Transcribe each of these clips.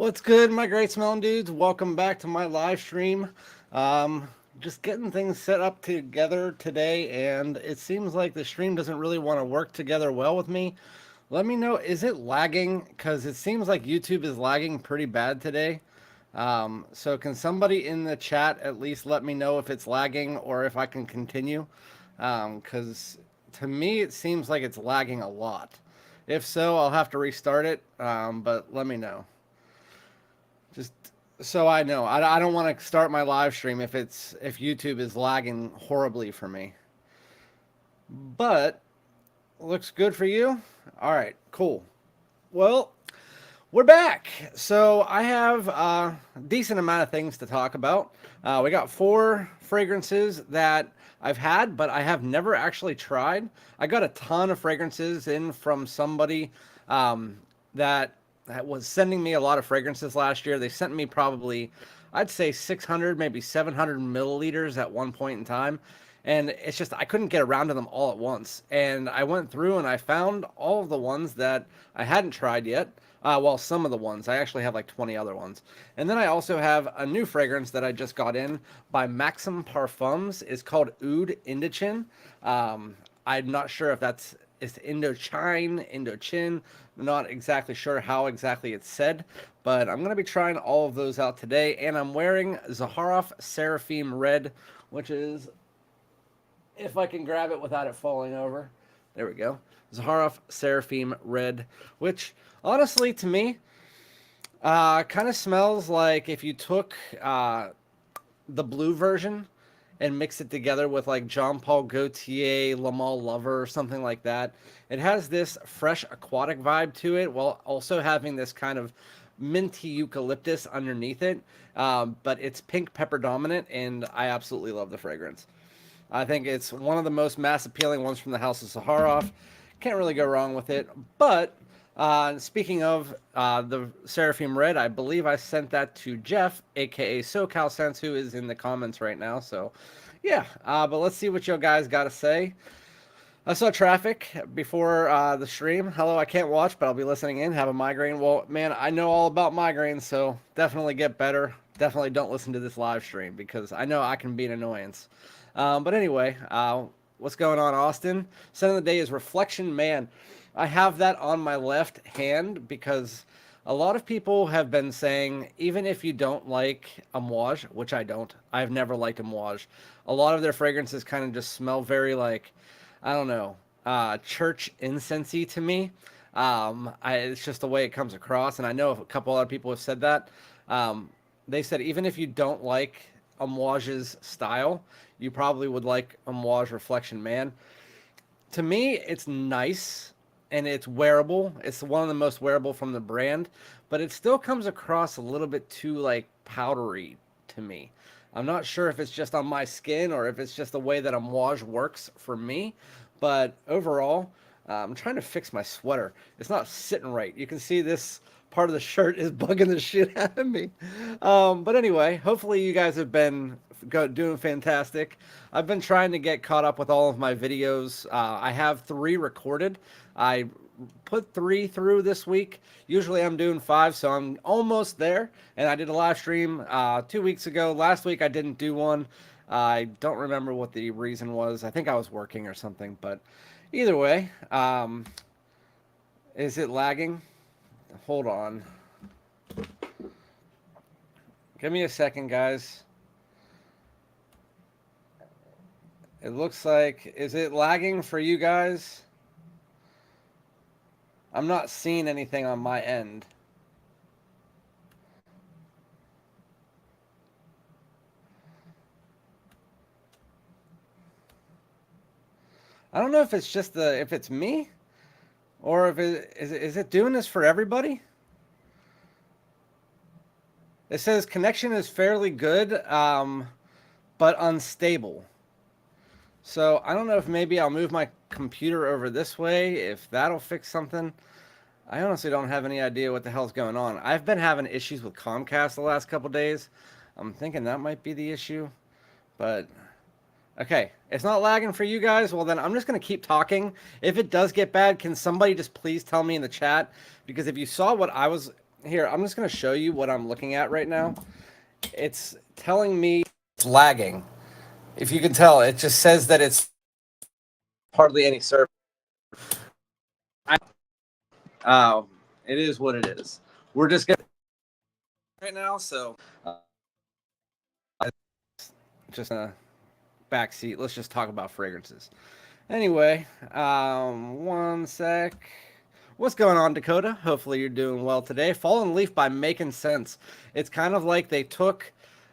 What's good, my great smelling dudes? Welcome back to my live stream. Um, just getting things set up together today, and it seems like the stream doesn't really want to work together well with me. Let me know, is it lagging? Because it seems like YouTube is lagging pretty bad today. So can somebody in the chat at least let me know if it's lagging or if I can continue? Because to me, it seems like it's lagging a lot. If so, I'll have to restart it, but let me know. Just so I know, I don't want to start my live stream if YouTube is lagging horribly for me. But looks good for you. All right, cool. Well, we're back. So I have a decent amount of things to talk about. We got 4 fragrances that I've had, but I have never actually tried. I got a ton of fragrances in from somebody that was sending me a lot of fragrances last year. They sent me probably, I'd say 600, maybe 700 milliliters at one point in time. And it's just, I couldn't get around to them all at once. And I went through and I found all of the ones that I hadn't tried yet. Well, some of the ones. I actually have like 20 other ones. And then I also have a new fragrance that I just got in by Maksim Parfums. It's called Oud Indochine. I'm not sure if it's Indochine. Not exactly sure how exactly it's said, but I'm going to be trying all of those out today. And I'm wearing Zaharoff Seraphim Red, which is, if I can grab it without it falling over. There we go. Zaharoff Seraphim Red, which honestly to me kind of smells like if you took the blue version and mix it together with like Jean Paul Gaultier, Le Male Lover, or something like that. It has this fresh aquatic vibe to it while also having this kind of minty eucalyptus underneath it. But it's pink pepper dominant, and I absolutely love the fragrance. I think it's one of the most mass appealing ones from the House of Zaharoff. Can't really go wrong with it. But speaking of the Seraphim Red, I believe I sent that to Jeff, aka SoCal Sense, who is in the comments right now. So, yeah. But let's see what you guys got to say. I saw traffic before the stream. Hello, I can't watch, but I'll be listening in. Have a migraine. Well, man, I know all about migraines, so definitely get better. Definitely don't listen to this live stream because I know I can be an annoyance. But anyway, what's going on, Austin? Scent of the day is Reflection Man. I have that on my left hand because a lot of people have been saying, even if you don't like Amouage, which I don't, I've never liked Amouage. A lot of their fragrances kind of just smell very like, I don't know, church incensey to me. It's just the way it comes across, and I know a couple other people have said that. They said even if you don't like Amouage's style, you probably would like Amouage Reflection Man. To me, it's nice and it's wearable. It's one of the most wearable from the brand, but it still comes across a little bit too like powdery to me. I'm not sure if it's just on my skin or if it's just the way that Amouage works for me, but overall, I'm trying to fix my sweater. It's not sitting right. You can see this part of the shirt is bugging the shit out of me. But anyway, hopefully you guys have been doing fantastic. I've been trying to get caught up with all of my videos. I have 3 recorded. I put 3 through this week. Usually I'm doing 5, so I'm almost there. And I did a live stream 2 weeks ago. Last week I didn't do one. I don't remember what the reason was. I think I was working or something. But either way, is it lagging? Hold on. Give me a second, guys. It looks like, is it lagging for you guys? I'm not seeing anything on my end. I don't know if it's just if it's me or if is it doing this for everybody? It says connection is fairly good, but unstable. So I don't know if maybe I'll move my computer over this way, if that'll fix something. I honestly don't have any idea what the hell's going on. I've been having issues with Comcast the last couple days. I'm thinking that might be the issue, but okay, it's not lagging for you guys. Well, then I'm just going to keep talking. If it does get bad, can somebody just please tell me in the chat? Because if you saw what I was here, I'm just going to show you what I'm looking at right now. It's telling me it's lagging. If you can tell, it just says that it's hardly any surface. Oh, it is what it is. We're just getting right now, so just back seat. Let's just talk about fragrances. Anyway, one sec. What's going on, Dakota? Hopefully you're doing well today. Fallen Leaf by Making Sense. It's kind of like they took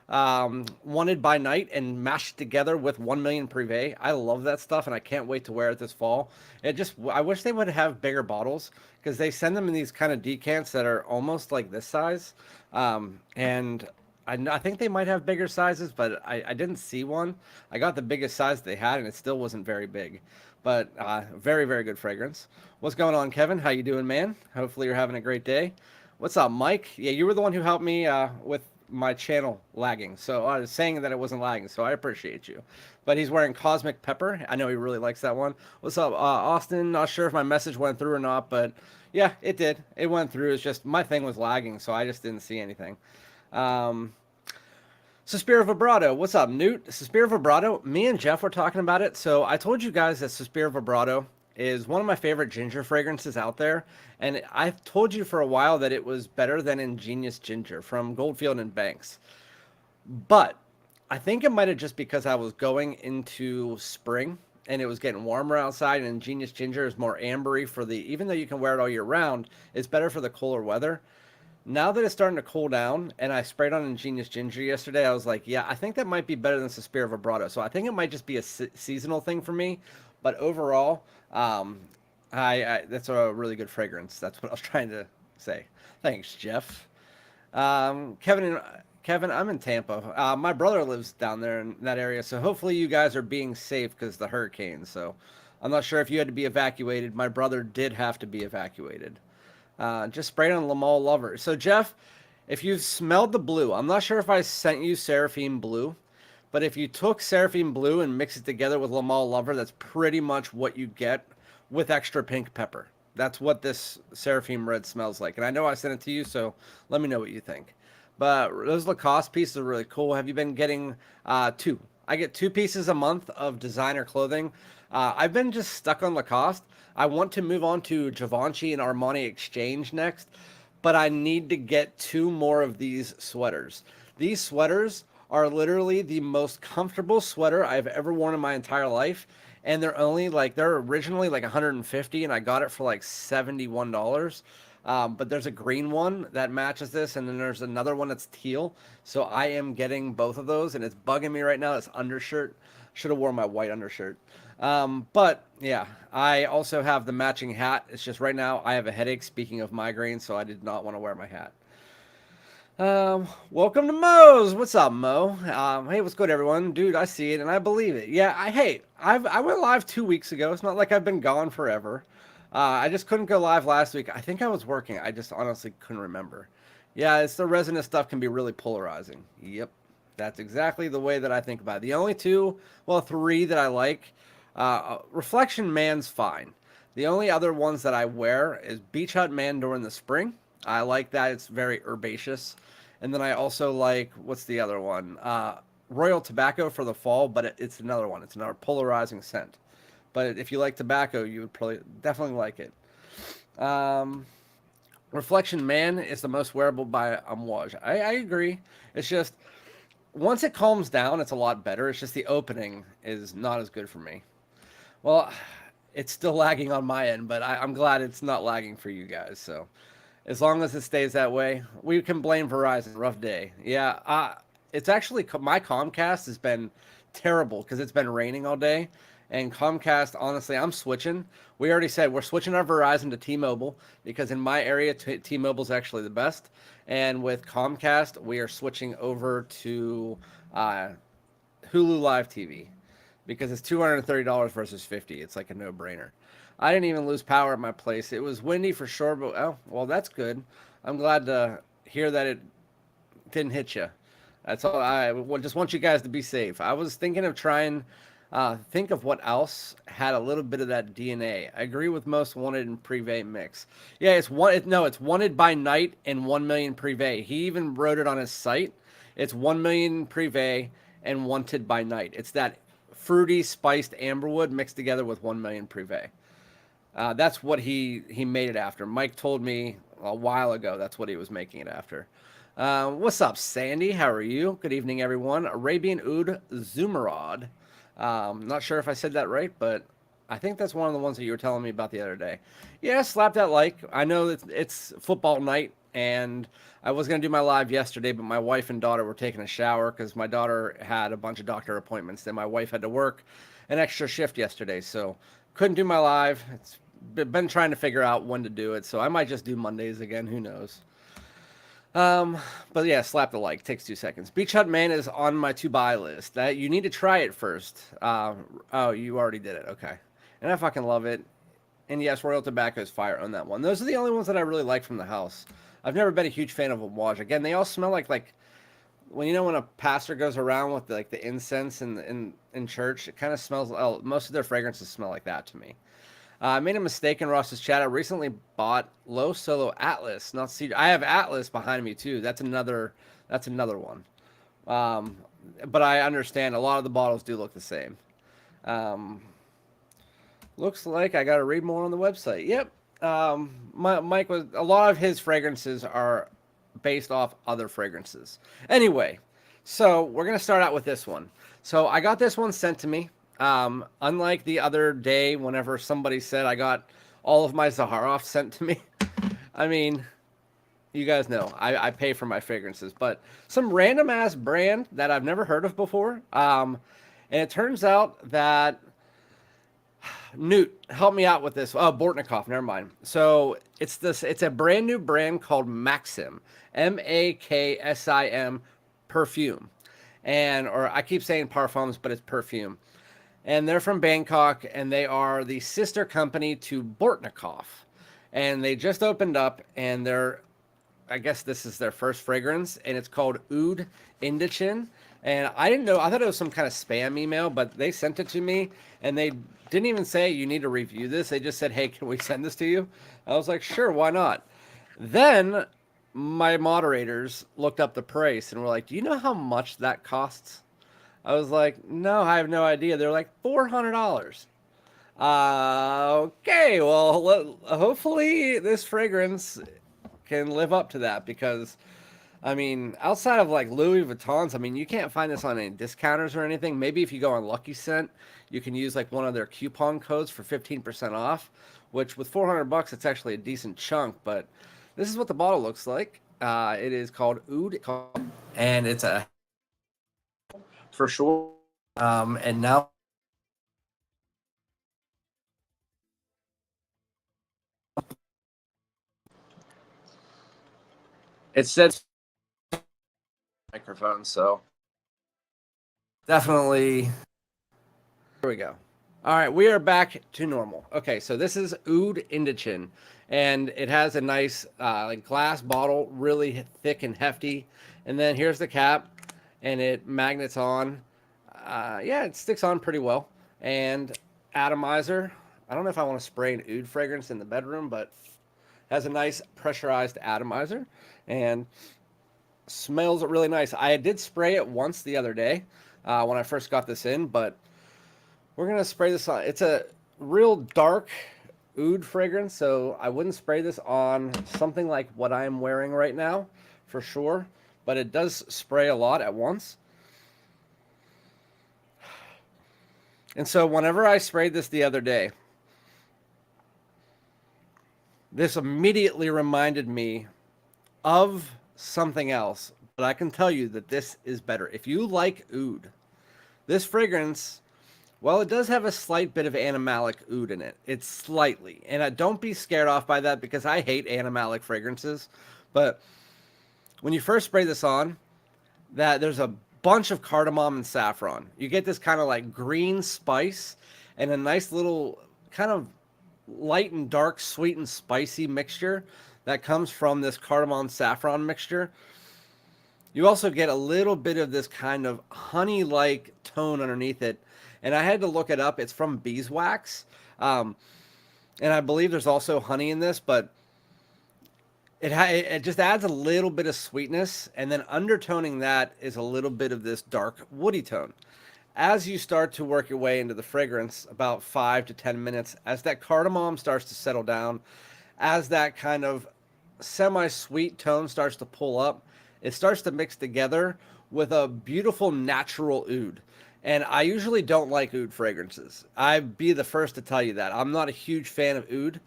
Wanted by Night and mashed together with 1 Million Privé. I love that stuff, and I can't wait to wear it this fall. I wish they would have bigger bottles because they send them in these kind of decants that are almost like this size. And I think they might have bigger sizes, but I didn't see one. I got the biggest size they had, and it still wasn't very big. But very, very good fragrance. What's going on, Kevin? How you doing, man? Hopefully you're having a great day. What's up, Mike? Yeah, you were the one who helped me with my channel lagging. So I was saying that it wasn't lagging, so I appreciate you. But he's wearing Cosmic Pepper. I know he really likes that one. What's up, Austin? Not sure if my message went through or not, but yeah, it did. It went through. It's just my thing was lagging, so I just didn't see anything. Suspiro Vibrato, what's up, Newt? Suspiro Vibrato, me and Jeff were talking about it. So I told you guys that Suspiro Vibrato is one of my favorite ginger fragrances out there. And I've told you for a while that it was better than Ingenious Ginger from Goldfield and Banks. But I think it might have just because I was going into spring and it was getting warmer outside, and Ingenious Ginger is more ambery for the, even though you can wear it all year round, it's better for the cooler weather. Now that it's starting to cool down, and I sprayed on Ingenious Ginger yesterday, I was like, yeah, I think that might be better than Suspiro Vibrato. So I think it might just be a seasonal thing for me. But overall, I that's a really good fragrance. That's what I was trying to say. Thanks, Jeff. Kevin, I'm in Tampa. My brother lives down there in that area, so hopefully you guys are being safe because the hurricane. So I'm not sure if you had to be evacuated. My brother did have to be evacuated. Just sprayed on Lamal Lover. So, Jeff, if you've smelled the blue, I'm not sure if I sent you Seraphine Blue, but if you took Seraphine Blue and mix it together with Lamal Lover, that's pretty much what you get with extra pink pepper. That's what this Seraphine Red smells like. And I know I sent it to you, so let me know what you think. But those Lacoste pieces are really cool. Have you been getting two? I get 2 pieces a month of designer clothing. I've been just stuck on Lacoste. I want to move on to Givenchy and Armani Exchange next, but I need to get 2 more of these sweaters. These sweaters are literally the most comfortable sweater I've ever worn in my entire life, and they're originally like 150, and I got it for like $71. But there's a green one that matches this, and then there's another one that's teal. So I am getting both of those, and it's bugging me right now. This undershirt, should have worn my white undershirt. But yeah, I also have the matching hat. It's just right now I have a headache. Speaking of migraines, so I did not want to wear my hat. Welcome to Mo's. What's up, Mo? Hey, what's good, everyone? Dude, I see it and I believe it. Yeah, I went live 2 weeks ago. It's not like I've been gone forever. I just couldn't go live last week. I think I was working. I just honestly couldn't remember. Yeah, it's the resonant stuff can be really polarizing. Yep, that's exactly the way that I think about it. The only three that I like, Reflection Man's fine. The only other ones that I wear is Beach Hut Man during the spring. I like that. It's very herbaceous. And then I also like, what's the other one? Royal Tobacco for the fall, but it's another one. It's another polarizing scent. But if you like tobacco, you would probably definitely like it. Reflection Man is the most wearable by Amouage. I agree. It's just, once it calms down, it's a lot better. It's just the opening is not as good for me. Well, it's still lagging on my end, but I'm glad it's not lagging for you guys. So as long as it stays that way, we can blame Verizon. Rough day. Yeah, it's actually my Comcast has been terrible because it's been raining all day. And Comcast, honestly, I'm switching. We already said we're switching our Verizon to T-Mobile because in my area, T-Mobile is actually the best. And with Comcast, we are switching over to Hulu Live TV because it's $230 versus $50. It's like a no-brainer. I didn't even lose power at my place. It was windy for sure, but oh, well, that's good. I'm glad to hear that it didn't hit you. That's all. I just want you guys to be safe. I was thinking of trying Think of what else had a little bit of that DNA. I agree with most wanted and privé mix. Yeah, it's wanted by night and 1 million privé. He even wrote it on his site. It's 1 million privé and wanted by night. It's that fruity spiced amberwood mixed together with 1 million privé. That's what he made it after. Mike told me a while ago that's what he was making it after. What's up, Sandy? How are you? Good evening, everyone. Arabian Oud Zumarod. Not sure if I said that right, but I think that's one of the ones that you were telling me about the other day. Yeah, slap that like. I know it's football night, and I was going to do my live yesterday, but my wife and daughter were taking a shower because my daughter had a bunch of doctor appointments, and my wife had to work an extra shift yesterday, so couldn't do my live. It's been trying to figure out when to do it, so I might just do Mondays again. Who knows? But yeah, slap the like. Takes 2 seconds. Beach Hut Man is on my to buy list. That you need to try it first. Oh, you already did it. Okay, and I fucking love it. And yes, Royal Tobacco is fire on that one. Those are the only ones that I really like from the house. I've never been a huge fan of Amouage. Again, they all smell like when when a pastor goes around with the incense in church, it kind of smells. Oh, most of their fragrances smell like that to me. I made a mistake in Ross's chat. I recently bought Low Solo Atlas, not Cedro. I have Atlas behind me too. That's another one. But I understand a lot of the bottles do look the same. Um, Looks like I got to read more on the website. Yep. Mike was a lot of his fragrances are based off other fragrances. Anyway, so we're gonna start out with this one. So I got this one sent to me. Unlike the other day, whenever somebody said I got all of my Zaharoff sent to me. I mean, you guys know I pay for my fragrances, but some random ass brand that I've never heard of before. And it turns out that Newt, help me out with this. Oh, Bortnikov, never mind. So it's a brand new brand called Maksim, Maksim Perfume. Or I keep saying Parfums, but it's Perfume. And they're from Bangkok, and they are the sister company to Bortnikov. And they just opened up, and I guess this is their first fragrance, and it's called Oud Indochine. And I didn't know, I thought it was some kind of spam email, but they sent it to me, and they didn't even say you need to review this. They just said, hey, can we send this to you? I was like, sure, why not? Then my moderators looked up the price and were like, do you know how much that costs? I was like, no, I have no idea. They're like $400. Okay, well, hopefully this fragrance can live up to that because, I mean, outside of like Louis Vuittons, I mean, you can't find this on any discounters or anything. Maybe if you go on Lucky Scent, you can use like one of their coupon codes for 15% off, which with $400, it's actually a decent chunk. But this is what the bottle looks like. It is called Oud, and it's a for sure. And now it says microphone, so definitely. Here we go. All right, we are back to normal. Okay, so this is Oud Indochine, and it has a nice like glass bottle, really thick and hefty. And then here's the cap, and it magnets on. Yeah, it sticks on pretty well. And atomizer. I don't know if I want to spray an oud fragrance in the bedroom, but has a nice pressurized atomizer and smells really nice. I did spray it once the other day when I first got this in, but we're going to spray this on. It's a real dark oud fragrance, so I wouldn't spray this on something like what I'm wearing right now for sure, but it does spray a lot at once. And so whenever I sprayed this the other day, this immediately reminded me of something else, but I can tell you that this is better. If you like oud, this fragrance, well, it does have a slight bit of animalic oud in it. It's slightly. And don't be scared off by that because I hate animalic fragrances. But when you first spray this on, there's a bunch of cardamom and saffron. You get this kind of like green spice and a nice little kind of light and dark, sweet and spicy mixture that comes from this cardamom saffron mixture. You also get a little bit of this kind of honey-like tone underneath it. and I had to look it up. It's from beeswax, um, and I believe there's also honey in this, but it just adds a little bit of sweetness, and then undertoning that is a little bit of this dark woody tone. As you start to work your way into the fragrance, about 5 to 10 minutes, as that cardamom starts to settle down, as that kind of semi-sweet tone starts to pull up, it starts to mix together with a beautiful natural oud. And I usually don't like oud fragrances. I'd be the first to tell you that. I'm not a huge fan of oud,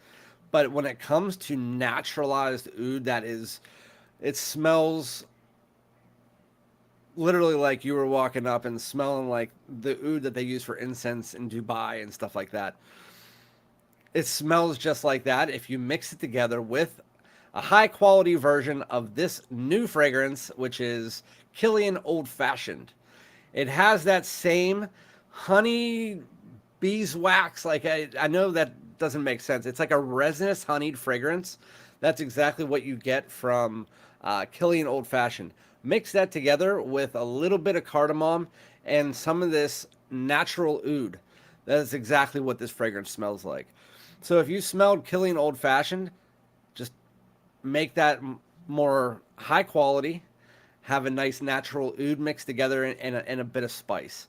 but when it comes to naturalized oud, it smells literally like you were walking up and smelling like the oud that they use for incense in Dubai and stuff like that. It smells just like that if you mix it together with a high quality version of this new fragrance, which is Killian Old Fashioned. It has that same honey beeswax. Like I know that doesn't make sense. It's like a resinous honeyed fragrance. That's exactly what you get from Killian Old Fashioned. Mix that together with a little bit of cardamom and some of this natural oud. That is exactly what this fragrance smells like. So if you smelled Killian Old Fashioned, just make that more high quality, have a nice natural oud mixed together and a bit of spice.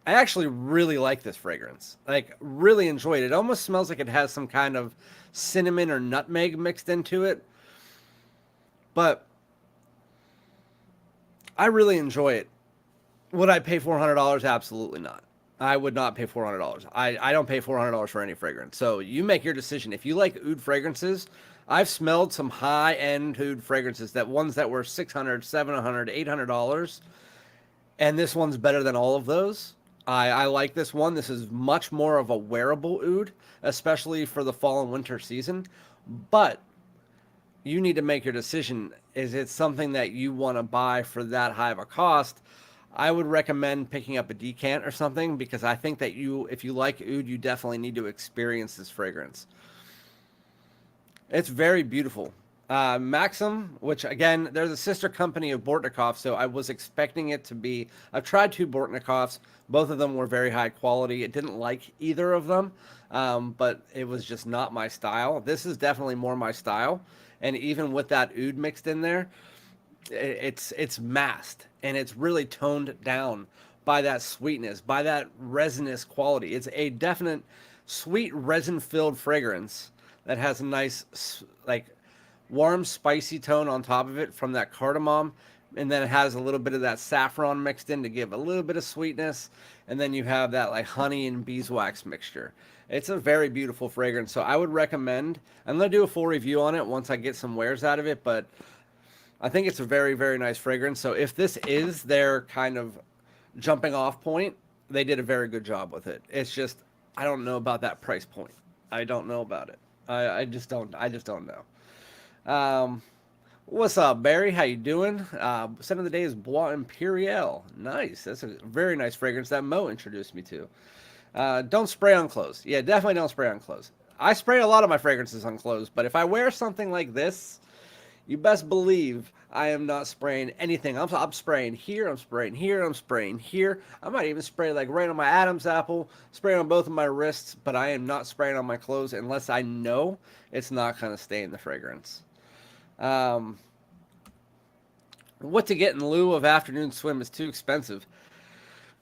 I actually really like this fragrance. Like, really enjoyed it. It almost smells like it has some kind of cinnamon or nutmeg mixed into it. But I really enjoy it. Would I pay $400? Absolutely not. I would not pay $400. I don't pay $400 for any fragrance. So you make your decision. If you like oud fragrances, I've smelled some high-end oud fragrances, that ones that were $600, $700, $800, and this one's better than all of those. I like this one. This is much more of a wearable oud, especially for the fall and winter season. But you need to make your decision. Is it something that you want to buy for that high of a cost? I would recommend picking up a decant or something, because I think that if you like oud, you definitely need to experience this fragrance. It's very beautiful. Maksim, which again, they're the sister company of Bortnikov, so I was expecting it to be. I've tried two Bortnikovs. Both of them were very high quality. It didn't like either of them, but it was just not my style. This is definitely more my style, and even with that oud mixed in there, it's masked and it's really toned down by that sweetness, by that resinous quality. It's a definite sweet resin-filled fragrance that has a nice, like, warm, spicy tone on top of it from that cardamom, and then it has a little bit of that saffron mixed in to give a little bit of sweetness, and then you have that like honey and beeswax mixture. It's a very beautiful fragrance, so I would recommend. I'm gonna do a full review on it once I get some wears out of it, but I think it's a very, very nice fragrance. So if this is their kind of jumping off point, they did a very good job with it. It's just, I don't know about that price point. I don't know about it. I just don't. I just don't know. What's up, Barry? How you doing? Scent of the day is Bois Imperial. Nice. That's a very nice fragrance that Mo introduced me to. Don't spray on clothes. Yeah, definitely don't spray on clothes. I spray a lot of my fragrances on clothes, but if I wear something like this, you best believe I am not spraying anything. I'm spraying here, I'm spraying here, I'm spraying here. I might even spray like right on my Adam's apple, spray on both of my wrists, but I am not spraying on my clothes unless I know it's not going to stay in the fragrance. What to get in lieu of afternoon swim is too expensive.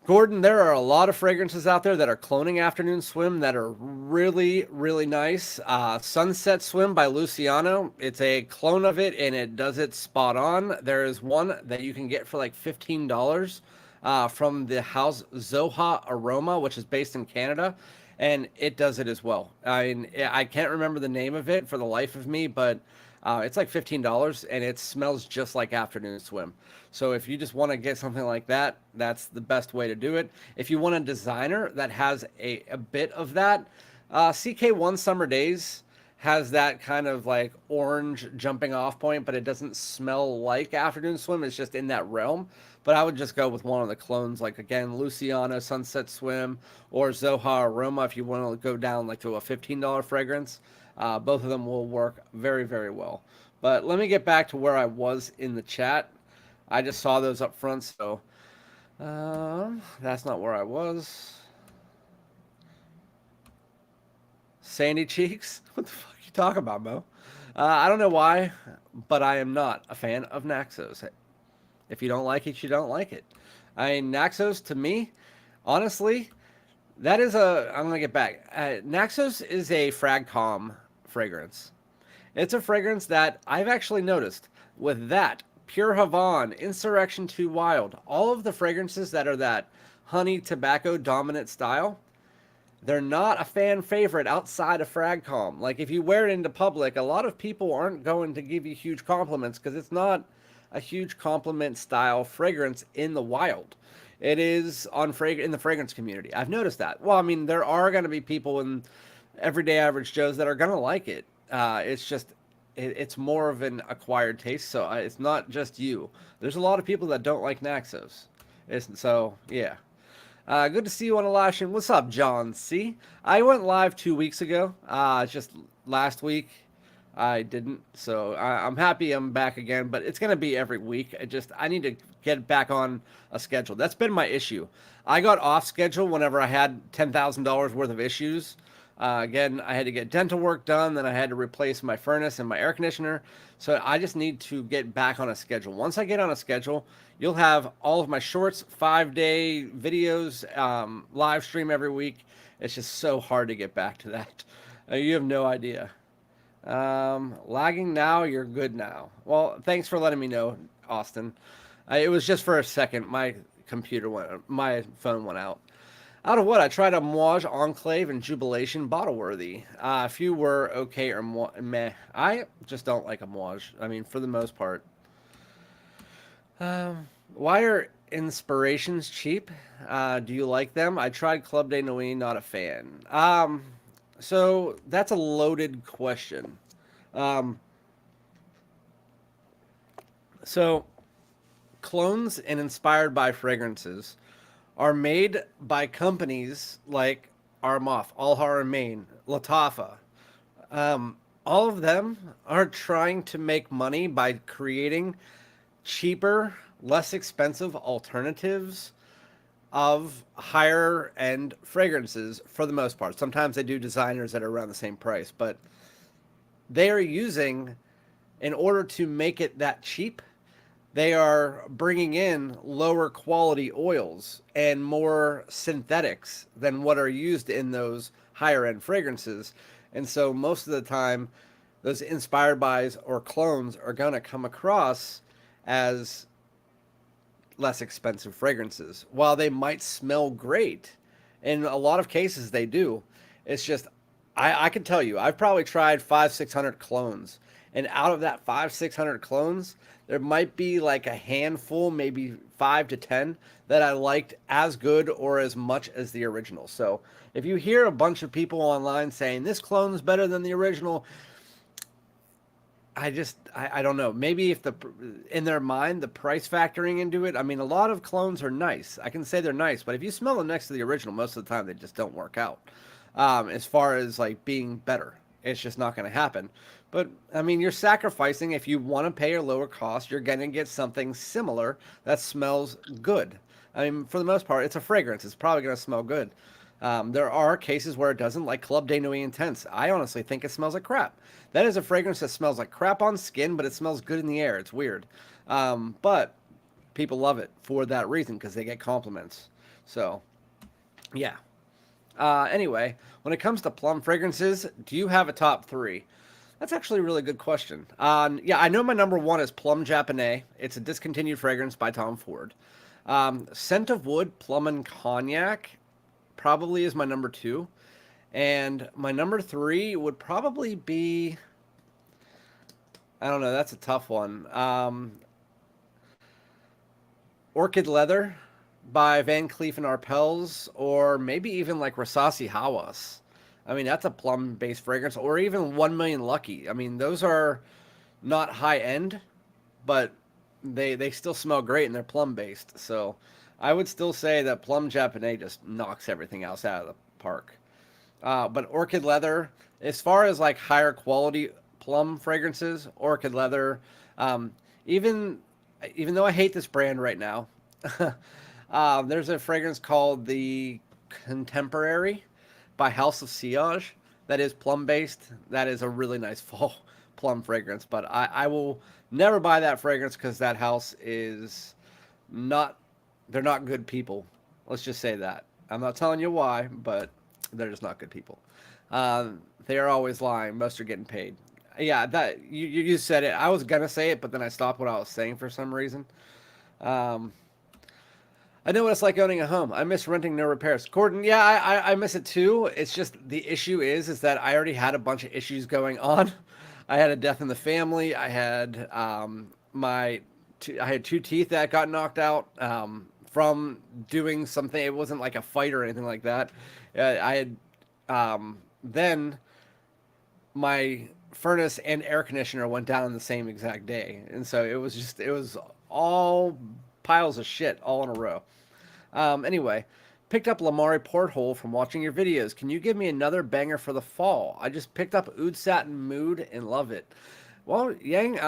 Gordon, there are a lot of fragrances out there that are cloning Afternoon Swim that are really, really nice. Sunset Swim by Luciano. It's a clone of it, and it does it spot on. There is one that you can get for like $15 from the house Zoha Aroma, which is based in Canada, and it does it as well. I mean, I can't remember the name of it for the life of me, but it's like $15, and it smells just like Afternoon Swim. So if you just want to get something like that, that's the best way to do it. If you want a designer that has a bit of that, CK1 Summer Days has that kind of like orange jumping off point, but it doesn't smell like Afternoon Swim. It's just in that realm. But I would just go with one of the clones, like again, Luciano Sunset Swim or Zoha Aroma if you want to go down like to a $15 fragrance. Both of them will work very, very well. But let me get back to where I was in the chat. I just saw those up front, so That's not where I was. Sandy cheeks? What the fuck are you talking about, Mo? I don't know why, but I am not a fan of Naxos. If you don't like it, you don't like it. I mean, Naxos to me, honestly, that is a. I'm gonna get back. Naxos is a Fragcom fragrance. It's a fragrance that I've actually noticed with that Pure Havana, Insurrection 2 Wild, all of the fragrances that are that honey tobacco dominant style. They're not a fan favorite outside of Fragcom. Like if you wear it into public, a lot of people aren't going to give you huge compliments because it's not a huge compliment style fragrance in the wild. It is in the fragrance community. I've noticed that. Well, I mean, there are going to be people in everyday average Joes that are going to like it. It's just it's more of an acquired taste, so it's not just you. There's a lot of people that don't like Naxos. So yeah. Good to see you on the live stream. What's up, John C? I went live 2 weeks ago. Just last week I didn't, so I'm happy I'm back again. But it's gonna be every week. I need to get back on a schedule. That's been my issue. I got off schedule whenever I had $10,000 worth of issues. Again, I had to get dental work done, then I had to replace my furnace and my air conditioner. So I just need to get back on a schedule. Once I get on a schedule, you'll have all of my shorts, 5-day videos, live stream every week. It's just so hard to get back to that. You have no idea. Lagging now, you're good now. Well, thanks for letting me know, Austin. It was just for a second. My phone went out. Out of what? I tried a Moage, Enclave, and Jubilation bottle worthy. A few were okay or meh. I just don't like a Moage. I mean, for the most part. Why are inspirations cheap? Do you like them? I tried Club de Nuit, not a fan. So that's a loaded question. Um, so clones and inspired by fragrances are made by companies like Armaf, Alhara Main, Latafa. All of them are trying to make money by creating cheaper, less expensive alternatives of higher end fragrances for the most part. Sometimes they do designers that are around the same price, but they are using, in order to make it that cheap, they are bringing in lower quality oils and more synthetics than what are used in those higher end fragrances. And so most of the time, those inspired bys or clones are going to come across as less expensive fragrances. While they might smell great, in a lot of cases they do, it's just, I can tell you, I've probably tried 500-600 clones. And out of that 500-600 clones, there might be like a handful, maybe 5 to 10 that I liked as good or as much as the original. So if you hear a bunch of people online saying this clone is better than the original, I don't know. Maybe if in their mind the price factoring into it. I mean, a lot of clones are nice. I can say they're nice, but if you smell them next to the original, most of the time they just don't work out. As far as like being better, it's just not going to happen. But I mean, you're sacrificing. If you want to pay a lower cost, you're going to get something similar that smells good. I mean, for the most part, it's a fragrance. It's probably going to smell good. There are cases where it doesn't, like Club de Nuit Intense. I honestly think it smells like crap. That is a fragrance that smells like crap on skin, but it smells good in the air. It's weird. But people love it for that reason because they get compliments. So, yeah. Anyway, when it comes to plum fragrances, do you have a top three? That's actually a really good question. Yeah, I know my number one is Plum Japonais. It's a discontinued fragrance by Tom Ford. Scent of Wood, Plum and Cognac probably is my number two. And my number three would probably be, I don't know, that's a tough one. Orchid Leather by Van Cleef and Arpels, or maybe even like Rasasi Hawas. I mean, that's a plum-based fragrance, or even 1 Million Lucky. I mean, those are not high-end, but they still smell great and they're plum-based. So I would still say that Plum Japonais just knocks everything else out of the park. But Orchid Leather, as far as like higher quality plum fragrances, Orchid Leather, even though I hate this brand right now, There's a fragrance called the Contemporary by House of Sillage that is plum based. That is a really nice fall plum fragrance, but I will never buy that fragrance because that house is not, they're not good people. Let's just say that. I'm not telling you why, but they're just not good people. They are always lying. Most are getting paid. Yeah, that you said it. I was gonna say it, but then I stopped what I was saying for some reason. Um, I know what it's like owning a home. I miss renting, no repairs. Gordon, yeah, I miss it too. It's just the issue is that I already had a bunch of issues going on. I had a death in the family. I had I had two teeth that got knocked out from doing something. It wasn't like a fight or anything like that. I had then my furnace and air conditioner went down on the same exact day, and so it was all piles of shit all in a row. Anyway, picked up Lamari Porthole from watching your videos. Can you give me another banger for the fall? I just picked up Oud Satin Mood and love it. Well, Yang,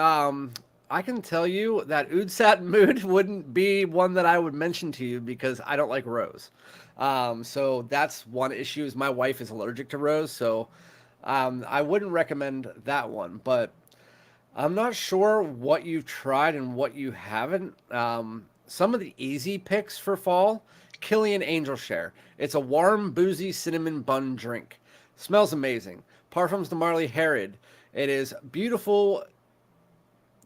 I can tell you that Oud Satin Mood wouldn't be one that I would mention to you because I don't like rose. So that's one issue is my wife is allergic to rose, so I wouldn't recommend that one. But I'm not sure what you've tried and what you haven't. Some of the easy picks for fall, Killian Angel Share. It's a warm, boozy cinnamon bun drink. Smells amazing. Parfums de Marley Herod. It is beautiful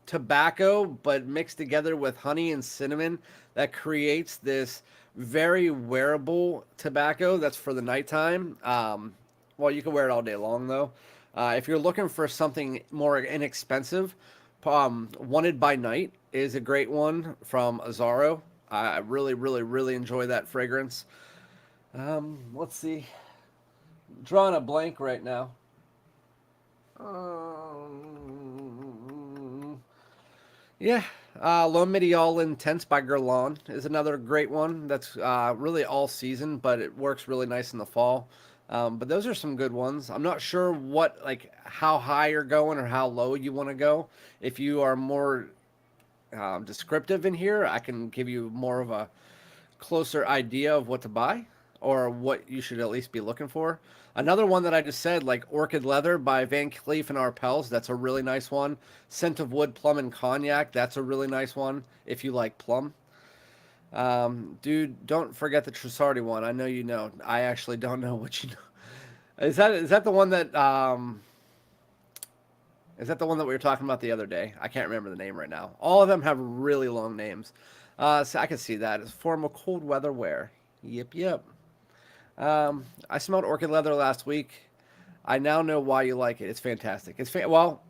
tobacco, but mixed together with honey and cinnamon that creates this very wearable tobacco that's for the nighttime. Well, you can wear it all day long, though. If you're looking for something more inexpensive, Wanted by Night is a great one from Azaro. I really, really, really enjoy that fragrance. Let's see. Drawing a blank right now. Yeah, L'Homme Ideal Intense by Guerlain is another great one. That's really all season, but it works really nice in the fall. But those are some good ones. I'm not sure what like how high you're going or how low you want to go. If you are more descriptive in here, I can give you more of a closer idea of what to buy or what you should at least be looking for. Another one that I just said, like Orchid Leather by Van Cleef and Arpels, that's a really nice one. Scent of Wood, Plum, and Cognac, that's a really nice one if you like plum. Dude, don't forget the Trussardi one. I know you know. I actually don't know what you know. Is that the one that is that the one that we were talking about the other day? I can't remember the name right now. All of them have really long names. So I can see that. It's formal cold weather wear. Yep, yep. I smelled Orchid Leather last week. I now know why you like it. It's fantastic. Well,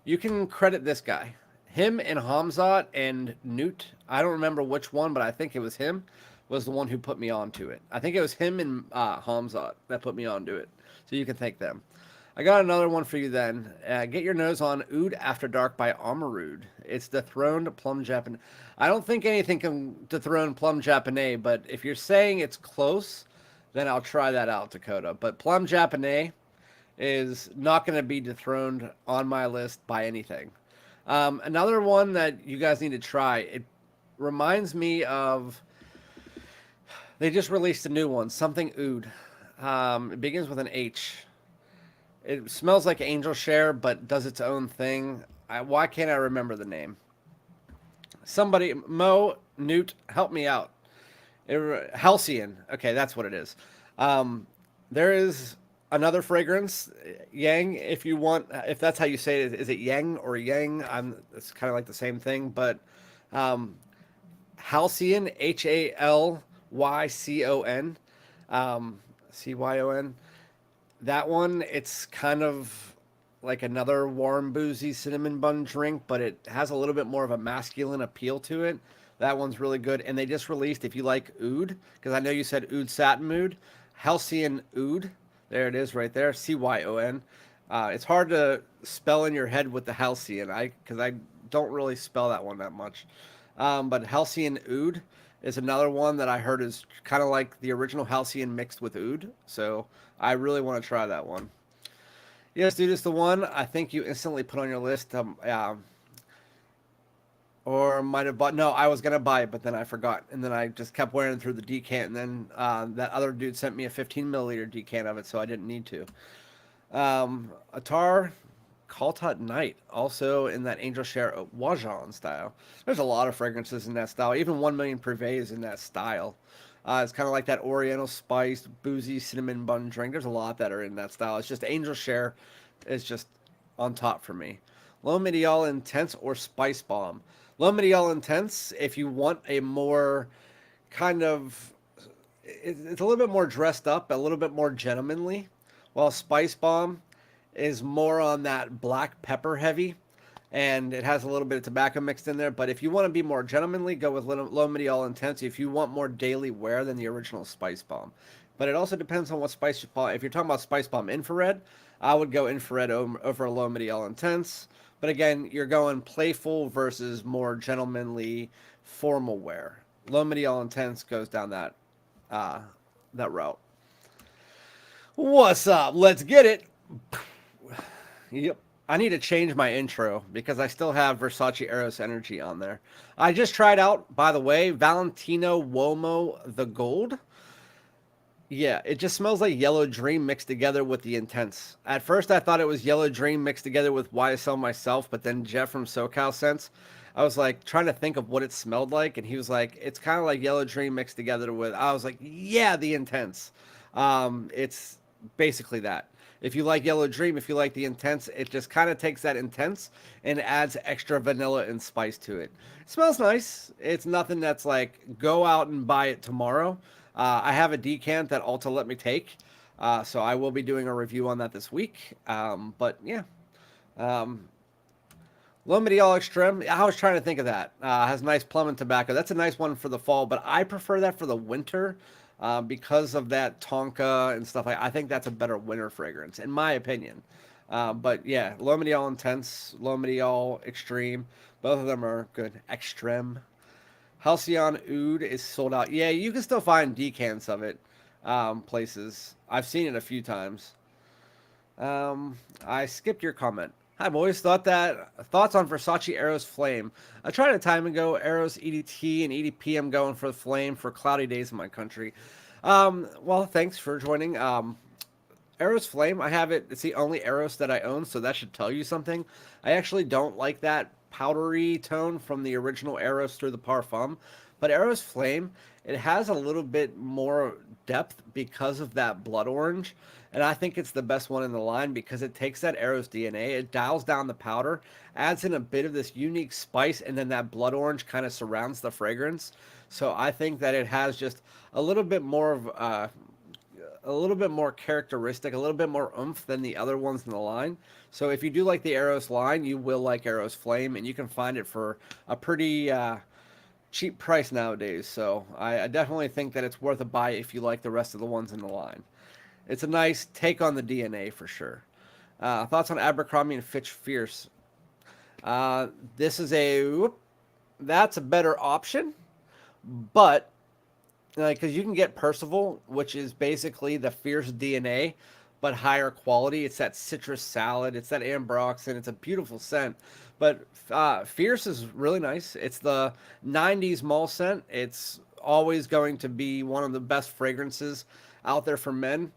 you can credit this guy. Him and Hamzat and Newt. I don't remember which one, but I think it was him. Was the one who put me onto it. I think it was him and Hamzat that put me onto it. So you can thank them. I got another one for you then. Get your nose on Oud After Dark by Amarud. It's dethroned plum Japanese. I don't think anything can dethrone plum Japanese, but if you're saying it's close, then I'll try that out, Dakota. But plum Japanese is not going to be dethroned on my list by anything. Another one that you guys need to try. It reminds me of. They just released a new one, something Oud. It begins with an H. It smells like Angel Share, but does its own thing. Why can't I remember the name? Somebody, Mo, Newt, help me out. Halcyon. Okay, that's what it is. There is another fragrance, Yang, if you want, if that's how you say it. Is it Yang or Yang? It's kind of like the same thing, but Halcyon, Hallycon, Cyon. That one, it's kind of like another warm, boozy cinnamon bun drink, but it has a little bit more of a masculine appeal to it. That one's really good. And they just released, if you like Oud, because I know you said Oud Satin Mood, Halcyon Oud. There it is right there, Cyon. It's hard to spell in your head with the Halcyon, because I don't really spell that one that much. But Halcyon Oud is another one that I heard is kind of like the original Halcyon mixed with Oud. So I really want to try that one. Yes, dude, it's the one I think you instantly put on your list. Or or might have bought. No, I was gonna buy it, but then I forgot, and then I just kept wearing it through the decant. And then that other dude sent me a 15 milliliter decant of it, so I didn't need to. Attar Kaltat Night, also in that Angel Share Wajan style. There's a lot of fragrances in that style. Even 1 Million Privé is in that style. It's kind of like that Oriental spiced, boozy cinnamon bun drink. There's a lot that are in that style. It's just Angel Share is just on top for me. Low Medial Intense or Spice Bomb. Low Medial Intense, if you want a more kind of, it's a little bit more dressed up, a little bit more gentlemanly, while Spice Bomb is more on that black pepper heavy, and it has a little bit of tobacco mixed in there. But if you want to be more gentlemanly, go with Low Medial Intense. If you want more daily wear than the original Spice Bomb. But it also depends on what Spice Bomb. If you're talking about Spice Bomb Infrared, I would go Infrared over Low Medial Intense. But again, you're going playful versus more gentlemanly formal wear. Low Medial Intense goes down that route. What's up? Let's get it. Yep. I need to change my intro because I still have Versace Eros Energy on there. I just tried out, by the way, Valentino Uomo the Gold. Yeah, it just smells like Yellow Dream mixed together with the Intense. At first, I thought it was Yellow Dream mixed together with YSL Myself, but then Jeff from SoCal Scents, I was like trying to think of what it smelled like, and he was like, it's kind of like Yellow Dream mixed together with, I was like, yeah, the Intense. It's basically that. If you like Yellow Dream, if you like the Intense, it just kind of takes that Intense and adds extra vanilla and spice to it. It smells nice. It's nothing that's like, go out and buy it tomorrow. I have a decant that Ulta let me take, so I will be doing a review on that this week. But yeah, Low Medial Extreme. I was trying to think of that. Has nice plum and tobacco. That's a nice one for the fall, but I prefer that for the winter because of that tonka and stuff. I think that's a better winter fragrance, in my opinion. But yeah, Low Medial Intense, Low Medial Extreme. Both of them are good. Extreme. Halcyon Oud is sold out. Yeah, you can still find decants of it places. I've seen it a few times. I skipped your comment. Hi, boys. Thoughts on Versace Eros Flame. I tried a time ago. Eros EDT and EDP. I'm going for the Flame for cloudy days in my country. Well, thanks for joining. Eros Flame, I have it. It's the only Eros that I own, so that should tell you something. I actually don't like that powdery tone from the original Eros through the Parfum, but Eros Flame, it has a little bit more depth because of that blood orange, and I think it's the best one in the line because it takes that Eros DNA, it dials down the powder, adds in a bit of this unique spice, and then that blood orange kind of surrounds the fragrance. So I think that it has just a little bit more of a little bit more characteristic, a little bit more oomph than the other ones in the line. So if you do like the Eros line, you will like Eros Flame, and you can find it for a pretty cheap price nowadays. So I definitely think that it's worth a buy if you like the rest of the ones in the line. It's a nice take on the DNA for sure. Thoughts on Abercrombie and Fitch Fierce? This is that's a better option, but because you can get Percival, which is basically the Fierce DNA, but higher quality. It's that citrus salad. It's that ambroxan. It's a beautiful scent. But Fierce is really nice. It's the 90s mall scent. It's always going to be one of the best fragrances out there for men,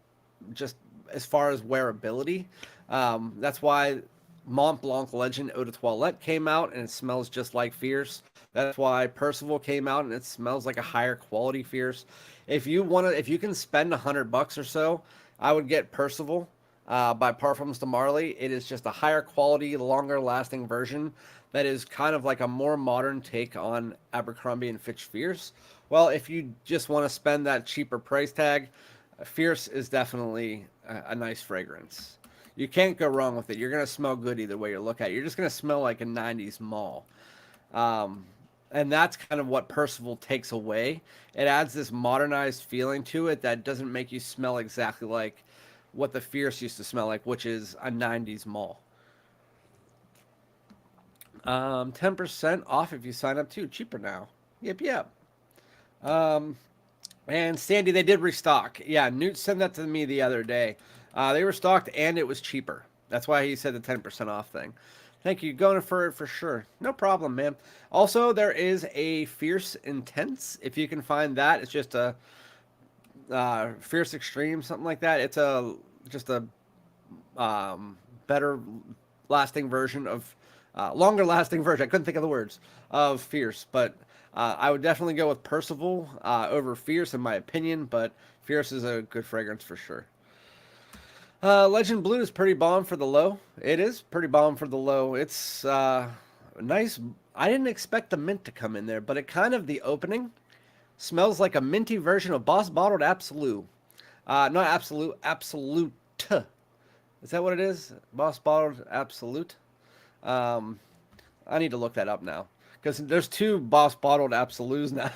just as far as wearability. That's why Mont Blanc Legend Eau de Toilette came out, and it smells just like Fierce. That's why Percival came out, and it smells like a higher quality Fierce. If you can spend $100 or so, I would get Percival by Parfums de Marly. It is just a higher quality, longer lasting version that is kind of like a more modern take on Abercrombie and Fitch Fierce. Well, if you just want to spend that cheaper price tag, Fierce is definitely a nice fragrance. You can't go wrong with it. You're going to smell good either way you look at it. You're just going to smell like a 90s mall. And that's kind of what Percival takes away. It adds this modernized feeling to it that doesn't make you smell exactly like what the Fierce used to smell like, which is a 90s mall. 10% off if you sign up too. Cheaper now. Yep. And Sandy, they did restock. Yeah, Newt sent that to me the other day. They restocked and it was cheaper. That's why he said the 10% off thing. Thank you. Going for it for sure. No problem, man. Also, there is a Fierce Intense. If you can find that, it's just a Fierce Extreme, something like that. It's a just a better lasting version of longer lasting version. I couldn't think of the words of Fierce, but I would definitely go with Percival over Fierce in my opinion. But Fierce is a good fragrance for sure. Legend Blue is pretty bomb for the low. It is pretty bomb for the low. It's nice. I didn't expect the mint to come in there, but it kind of the opening smells like a minty version of Boss Bottled Absolute. Not Absolute, Absolute. Is that what it is? Boss Bottled Absolute? Um, I need to look that up now because there's two Boss Bottled Absolutes now.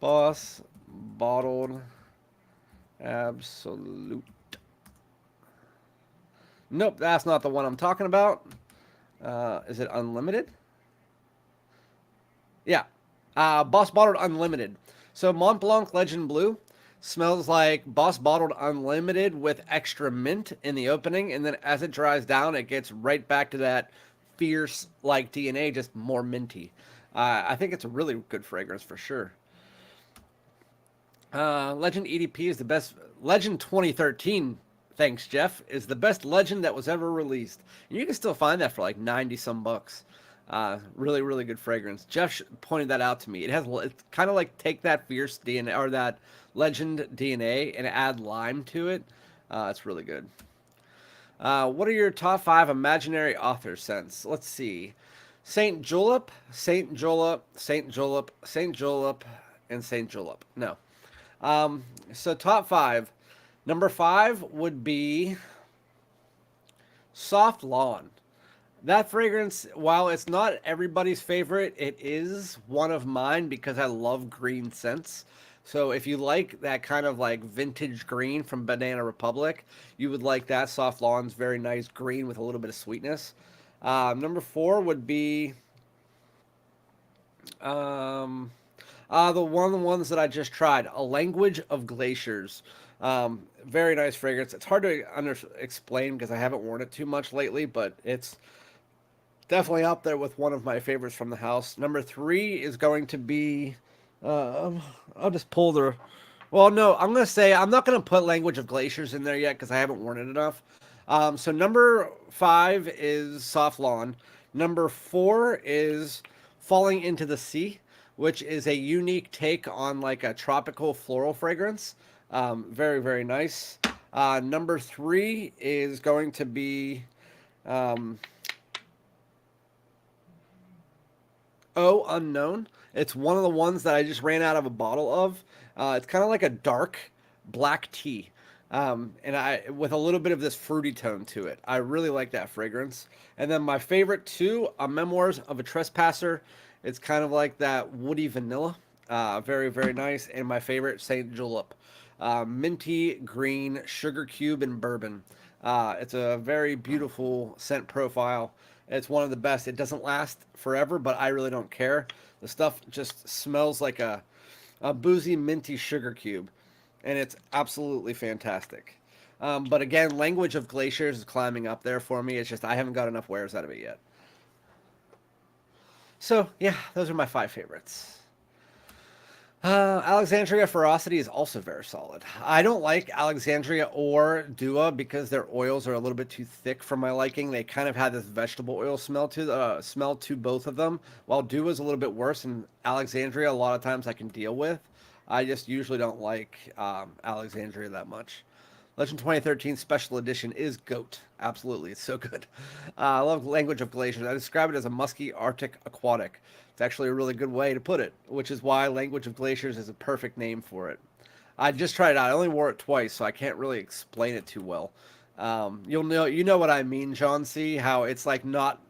Boss Bottled Absolute. Nope, that's not the one I'm talking about. Is it Unlimited? Yeah. Boss Bottled Unlimited. So Mont Blanc Legend Blue smells like Boss Bottled Unlimited with extra mint in the opening, and then as it dries down, it gets right back to that fierce like DNA, just more minty. I think it's a really good fragrance for sure. Legend EDP is the best. Legend 2013, thanks Jeff, is the best Legend that was ever released. And you can still find that for like 90 some bucks. Really, really good fragrance. Jeff pointed that out to me. It's kind of like take that fierce DNA or that Legend DNA and add lime to it. It's really good. What are your top 5 imaginary author scents? Let's see. Saint Julep, Saint Julep, Saint Julep, Saint Julep, and Saint Julep. No. So top 5. Number 5 would be Soft Lawn. That fragrance, while it's not everybody's favorite, it is one of mine because I love green scents. So if you like that kind of like vintage green from Banana Republic, you would like that. Soft Lawn's very nice green with a little bit of sweetness. Number 4 would be the ones that I just tried, A Language of Glaciers. Very nice fragrance. It's hard to explain because I haven't worn it too much lately, but it's definitely up there with one of my favorites from the house. Number 3 is going to be, I'll just pull the, well, no, I'm going to say I'm not going to put Language of Glaciers in there yet because I haven't worn it enough. So number 5 is Soft Lawn. Number 4 is Falling into the Sea, which is a unique take on like a tropical floral fragrance. Very, very nice. Number 3 is going to be Oh Unknown. It's one of the ones that I just ran out of a bottle of. It's kind of like a dark black tea. And I with a little bit of this fruity tone to it. I really like that fragrance. And then my favorite 2, Memoirs of a Trespasser. It's kind of like that woody vanilla. Very, very nice. And my favorite, Saint Julep. Minty green, sugar cube, and bourbon. It's a very beautiful scent profile. It's one of the best. It doesn't last forever, but I really don't care. The stuff just smells like a boozy, minty sugar cube, and it's absolutely fantastic. But again, Language of Glaciers is climbing up there for me. It's just I haven't got enough wears out of it yet. So yeah, those are my 5 favorites. Alexandria Ferocity is also very solid. I don't like Alexandria or Dua because their oils are a little bit too thick for my liking. They kind of have this vegetable oil smell to both of them. While Dua is a little bit worse, and Alexandria a lot of times I can deal with. I just usually don't like Alexandria that much. Legend 2013 Special Edition is GOAT. Absolutely, it's so good. I love Language of Glaciers. I describe it as a musky Arctic aquatic. It's actually a really good way to put it, which is why Language of Glaciers is a perfect name for it. I just tried it out. I only wore it twice, so I can't really explain it too well. You know what I mean, John C. How it's like not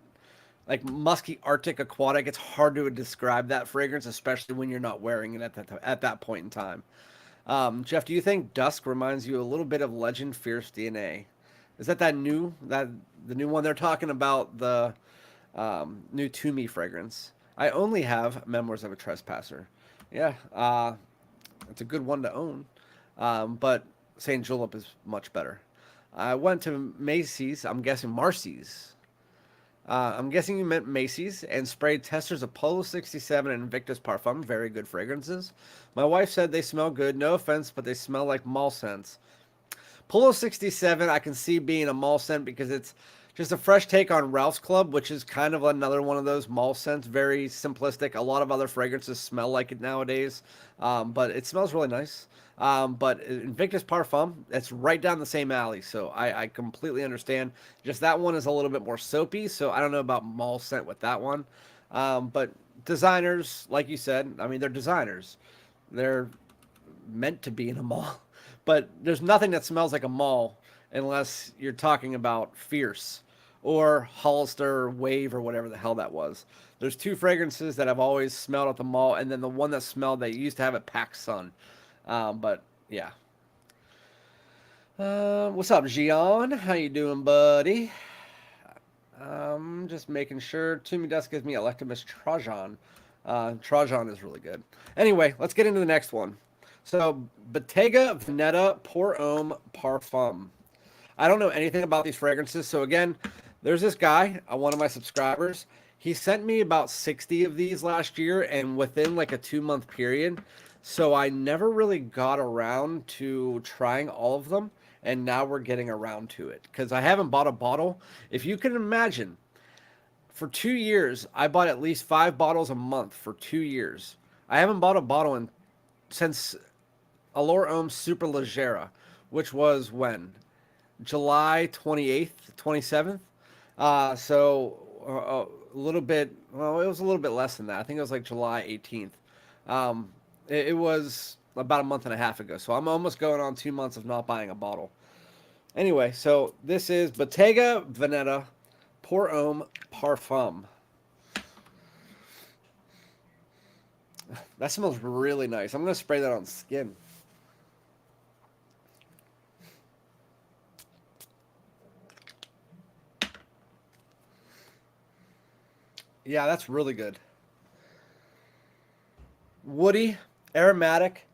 like musky Arctic aquatic. It's hard to describe that fragrance, especially when you're not wearing it at that point in time. Jeff, do you think Dusk reminds you a little bit of Legend Fierce DNA? Is that the new one they're talking about, the new To Me fragrance? I only have Memoirs of a Trespasser. Yeah, it's a good one to own, but Saint Julep is much better. I went to Macy's. I'm guessing Marcy's. I'm guessing you meant Macy's, and sprayed testers of Polo 67 and Invictus Parfum. Very good fragrances. My wife said they smell good. No offense, but they smell like mall scents. Polo 67, I can see being a mall scent because it's just a fresh take on Ralph's Club, which is kind of another one of those mall scents. Very simplistic. A lot of other fragrances smell like it nowadays, but it smells really nice. But Invictus Parfum, it's right down the same alley, so I completely understand. Just that one is a little bit more soapy, so I don't know about mall scent with that one. But designers, like you said, I mean, they're designers. They're meant to be in a mall. But there's nothing that smells like a mall unless you're talking about Fierce or Hollister Wave or whatever the hell that was. There's two fragrances that I've always smelled at the mall, and then the one that smelled they used to have at Pac Sun. But yeah. What's up, Gian? How you doing, buddy? Just making sure. Toomey Dust gives me Electimus Trajan. Trajan is really good. Anyway, let's get into the next one. So, Bottega Veneta Pour Homme Parfum. I don't know anything about these fragrances. So, again, there's this guy, one of my subscribers. He sent me about 60 of these last year and within like a 2 month period. So, I never really got around to trying all of them. And now we're getting around to it because I haven't bought a bottle. If you can imagine, for 2 years, I bought at least 5 bottles a month for 2 years. I haven't bought a bottle since Allure Homme Super Leggera, which was when? July 28th, 27th. A little bit, well, it was a little bit less than that. I think it was like July 18th. It was about a month and a half ago. So I'm almost going on 2 months of not buying a bottle. Anyway, so this is Bottega Veneta Pour Homme Parfum. That smells really nice. I'm going to spray that on skin. Yeah, that's really good. Woody, aromatic,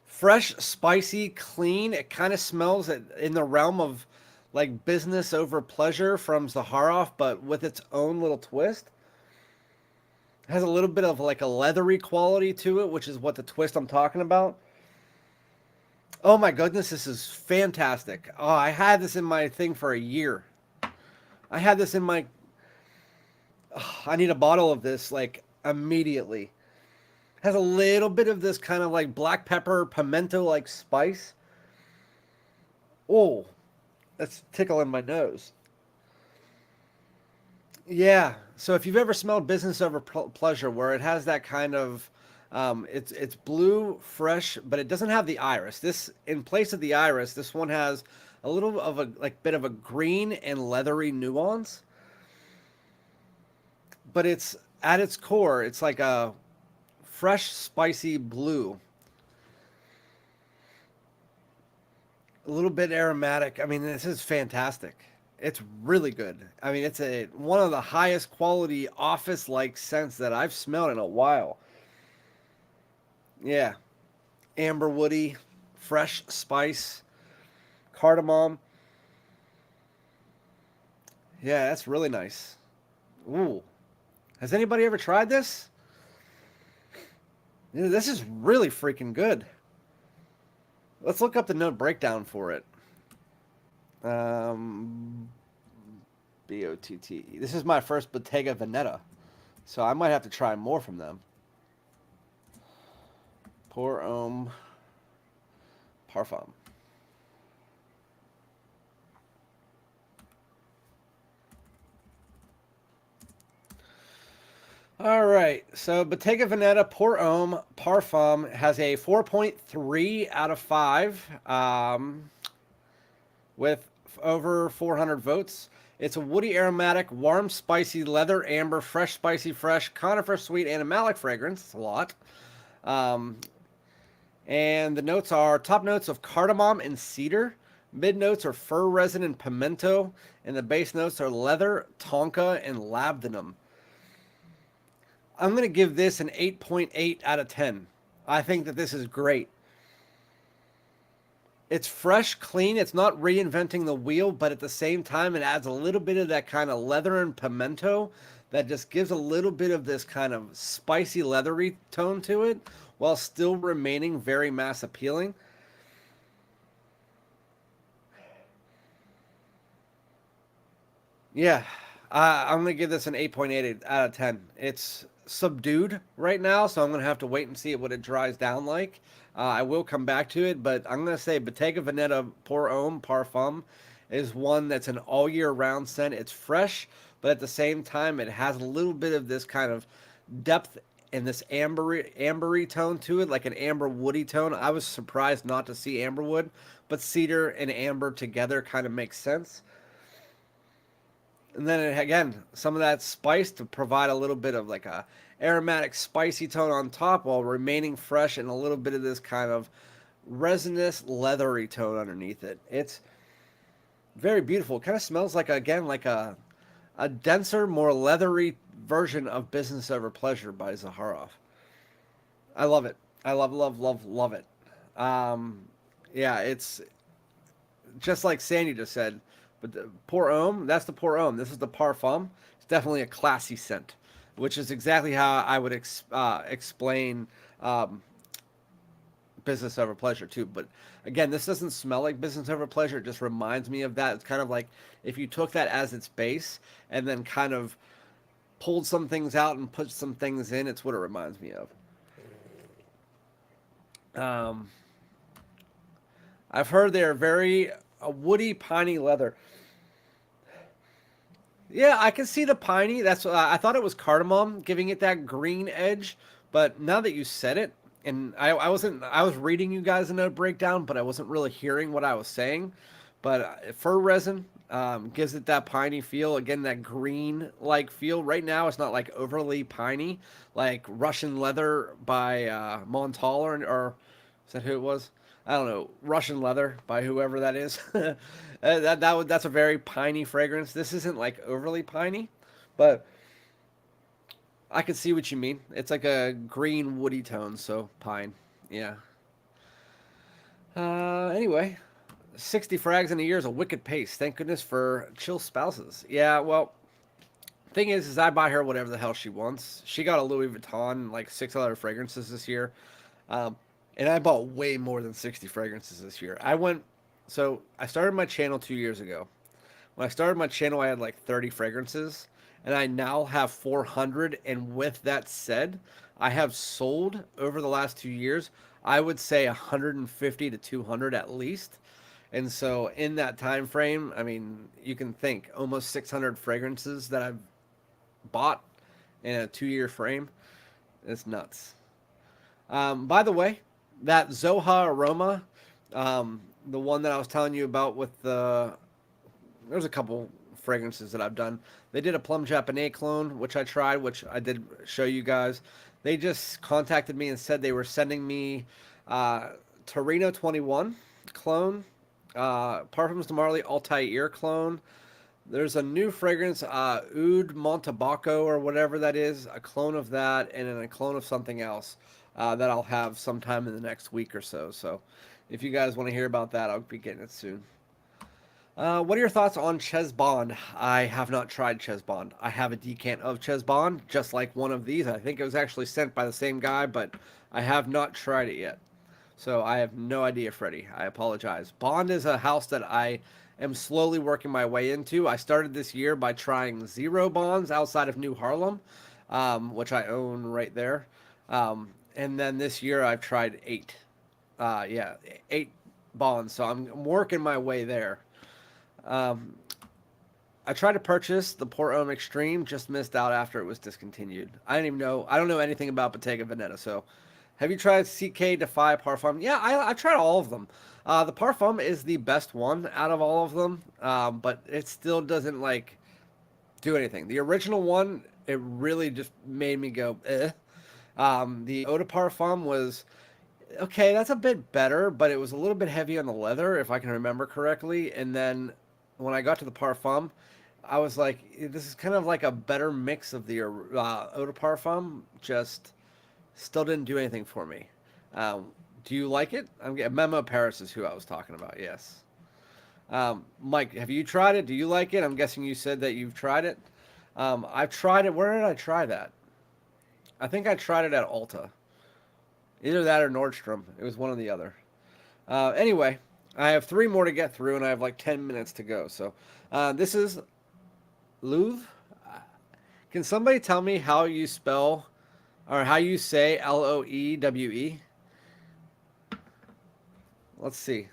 fresh, spicy, clean. It kind of smells in the realm of like business over pleasure from Zaharoff, but with its own little twist. It has a little bit of like a leathery quality to it, which is what the twist I'm talking about. Oh my goodness, this is fantastic. Oh, I had this in my thing for a year. I had this in my. Oh, I need a bottle of this like immediately. Has a little bit of this kind of like black pepper, pimento like spice. Oh, that's tickling my nose. Yeah. So if you've ever smelled business over pleasure, where it has that kind of, it's blue, fresh, but it doesn't have the iris. This, in place of the iris, this one has a little of a like bit of a green and leathery nuance. But it's at its core, it's like a fresh, spicy blue. A little bit aromatic. I mean, this is fantastic. It's really good. I mean, it's a one of the highest quality office-like scents that I've smelled in a while. Yeah, amber woody, fresh spice, cardamom. Yeah, that's really nice. Ooh, has anybody ever tried this? Yeah, this is really freaking good. Let's look up the note breakdown for it. Um, BOTT. This is my first Bottega Veneta, so I might have to try more from them. Pour Homme Parfum. All right, so Bottega Veneta Pour Homme Parfum has a 4.3 out of 5 with over 400 votes. It's a woody aromatic, warm, spicy, leather, amber, fresh, spicy, fresh, conifer, sweet, animalic fragrance. It's a lot. Um, and the notes are top notes of cardamom and cedar. Mid notes are fir resin and pimento. And the base notes are leather, tonka, and labdanum. I'm going to give this an 8.8 out of 10. I think that this is great. It's fresh, clean. It's not reinventing the wheel, but at the same time, it adds a little bit of that kind of leather and pimento that just gives a little bit of this kind of spicy, leathery tone to it, while still remaining very mass appealing. Yeah, I'm gonna give this an 8.8 out of 10. It's subdued right now, so I'm gonna have to wait and see what it dries down like. I will come back to it, but I'm gonna say Bottega Veneta Pour Homme Parfum is one that's an all year round scent. It's fresh, but at the same time, it has a little bit of this kind of depth and this ambery tone to it, like an amber woody tone. I was surprised not to see amberwood, but cedar and amber together kind of makes sense. And then again, some of that spice to provide a little bit of like a aromatic spicy tone on top while remaining fresh and a little bit of this kind of resinous leathery tone underneath it. It's very beautiful. It kind of smells like again like a denser, more leathery version of Business Over Pleasure by Zaharoff. I love it. I love it. Um, yeah, it's just like Sandy just said, but the Pour Homme, that's the Pour Homme. This is the Parfum. It's definitely a classy scent, which is exactly how I would explain um, Business Over Pleasure too. But again, this doesn't smell like Business Over Pleasure. It just reminds me of that. It's kind of like if you took that as its base and then kind of pulled some things out and put some things in. It's what it reminds me of. Um, I've heard they're very a woody, piney leather. Yeah, I can see the piney. That's I thought it was cardamom, giving it that green edge. But now that you said it, and I was reading you guys a note breakdown, but I wasn't really hearing what I was saying. But fir resin gives it that piney feel. Again, that green like feel. Right now, it's not like overly piney, like Russian leather by Montal or is that who it was? I don't know. Russian leather by whoever that is. That's a very piney fragrance. This isn't like overly piney, but I can see what you mean. It's like a green woody tone, so pine. Yeah. Anyway, 60 frags in a year is a wicked pace. Thank goodness for chill spouses. Yeah, well, thing is I buy her whatever the hell she wants. She got a Louis Vuitton, like 6 other fragrances this year. Um, and I bought way more than 60 fragrances this year. So I started my channel 2 years ago. When I started my channel, I had like 30 fragrances, and I now have 400. And with that said, I have sold over the last 2 years, I would say 150 to 200 at least. And so in that time frame, I mean, you can think almost 600 fragrances that I've bought in a 2 year frame. It's nuts. By the way, that Zoha aroma, the one that I was telling you about with there's a couple fragrances that I've done. They did a Plum Japonais clone, which I tried, which I did show you guys. They just contacted me and said they were sending me Torino 21 clone, Parfums de Marly Altair clone. There's a new fragrance, Oud Montabaco or whatever that is, a clone of that, and then a clone of something else that I'll have sometime in the next week or so. So if you guys want to hear about that, I'll be getting it soon. What are your thoughts on Ches Bond? I have not tried Ches Bond. I have a decant of Ches Bond, just like one of these. I think it was actually sent by the same guy, but I have not tried it yet. So I have no idea, Freddie. I apologize. Bond is a house that I am slowly working my way into. I started this year by trying 0 bonds outside of New Harlem, which I own right there. And then this year I've tried 8. Yeah, 8 bonds. So I'm working my way there. Um, I tried to purchase the Port Homme Extreme, just missed out after it was discontinued. I didn't even know. I don't know anything about Bottega Veneta. So, have you tried CK Defy Parfum? Yeah, I tried all of them. The Parfum is the best one out of all of them, but it still doesn't like do anything. The original one, it really just made me go, eh. The Eau de Parfum was okay. That's a bit better, but it was a little bit heavy on the leather, if I can remember correctly. And then when I got to the Parfum, I was like, this is kind of like a better mix of the Eau de Parfum. Just still didn't do anything for me. Do you like it? I'm getting Memo Paris is who I was talking about. Yes. Mike, have you tried it? Do you like it? I'm guessing you said that you've tried it. I've tried it. Where did I try that? I think I tried it at Ulta. Either that or Nordstrom. It was one or the other. Anyway, I have three more to get through, and I have like 10 minutes to go. So this is Loewe. Can somebody tell me how you spell or how you say Loewe? Let's see.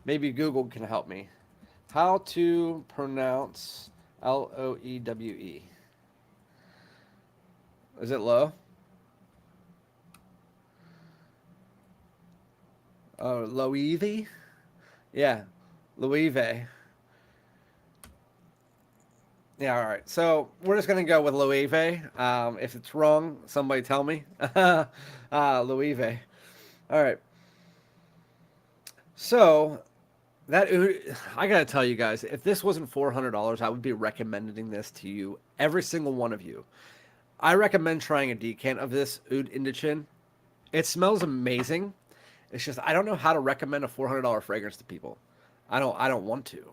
Maybe Google can help me. How to pronounce Loewe? Is it low? Loewe? Yeah, Loewe. Yeah, all right. So we're just gonna go with Loewe. If it's wrong, somebody tell me. Loewe. All right. So that I gotta tell you guys, if this wasn't $400, I would be recommending this to you, every single one of you. I recommend trying a decant of this Oud Indochine. It smells amazing. It's just I don't know how to recommend a $400 fragrance to people. I don't want to.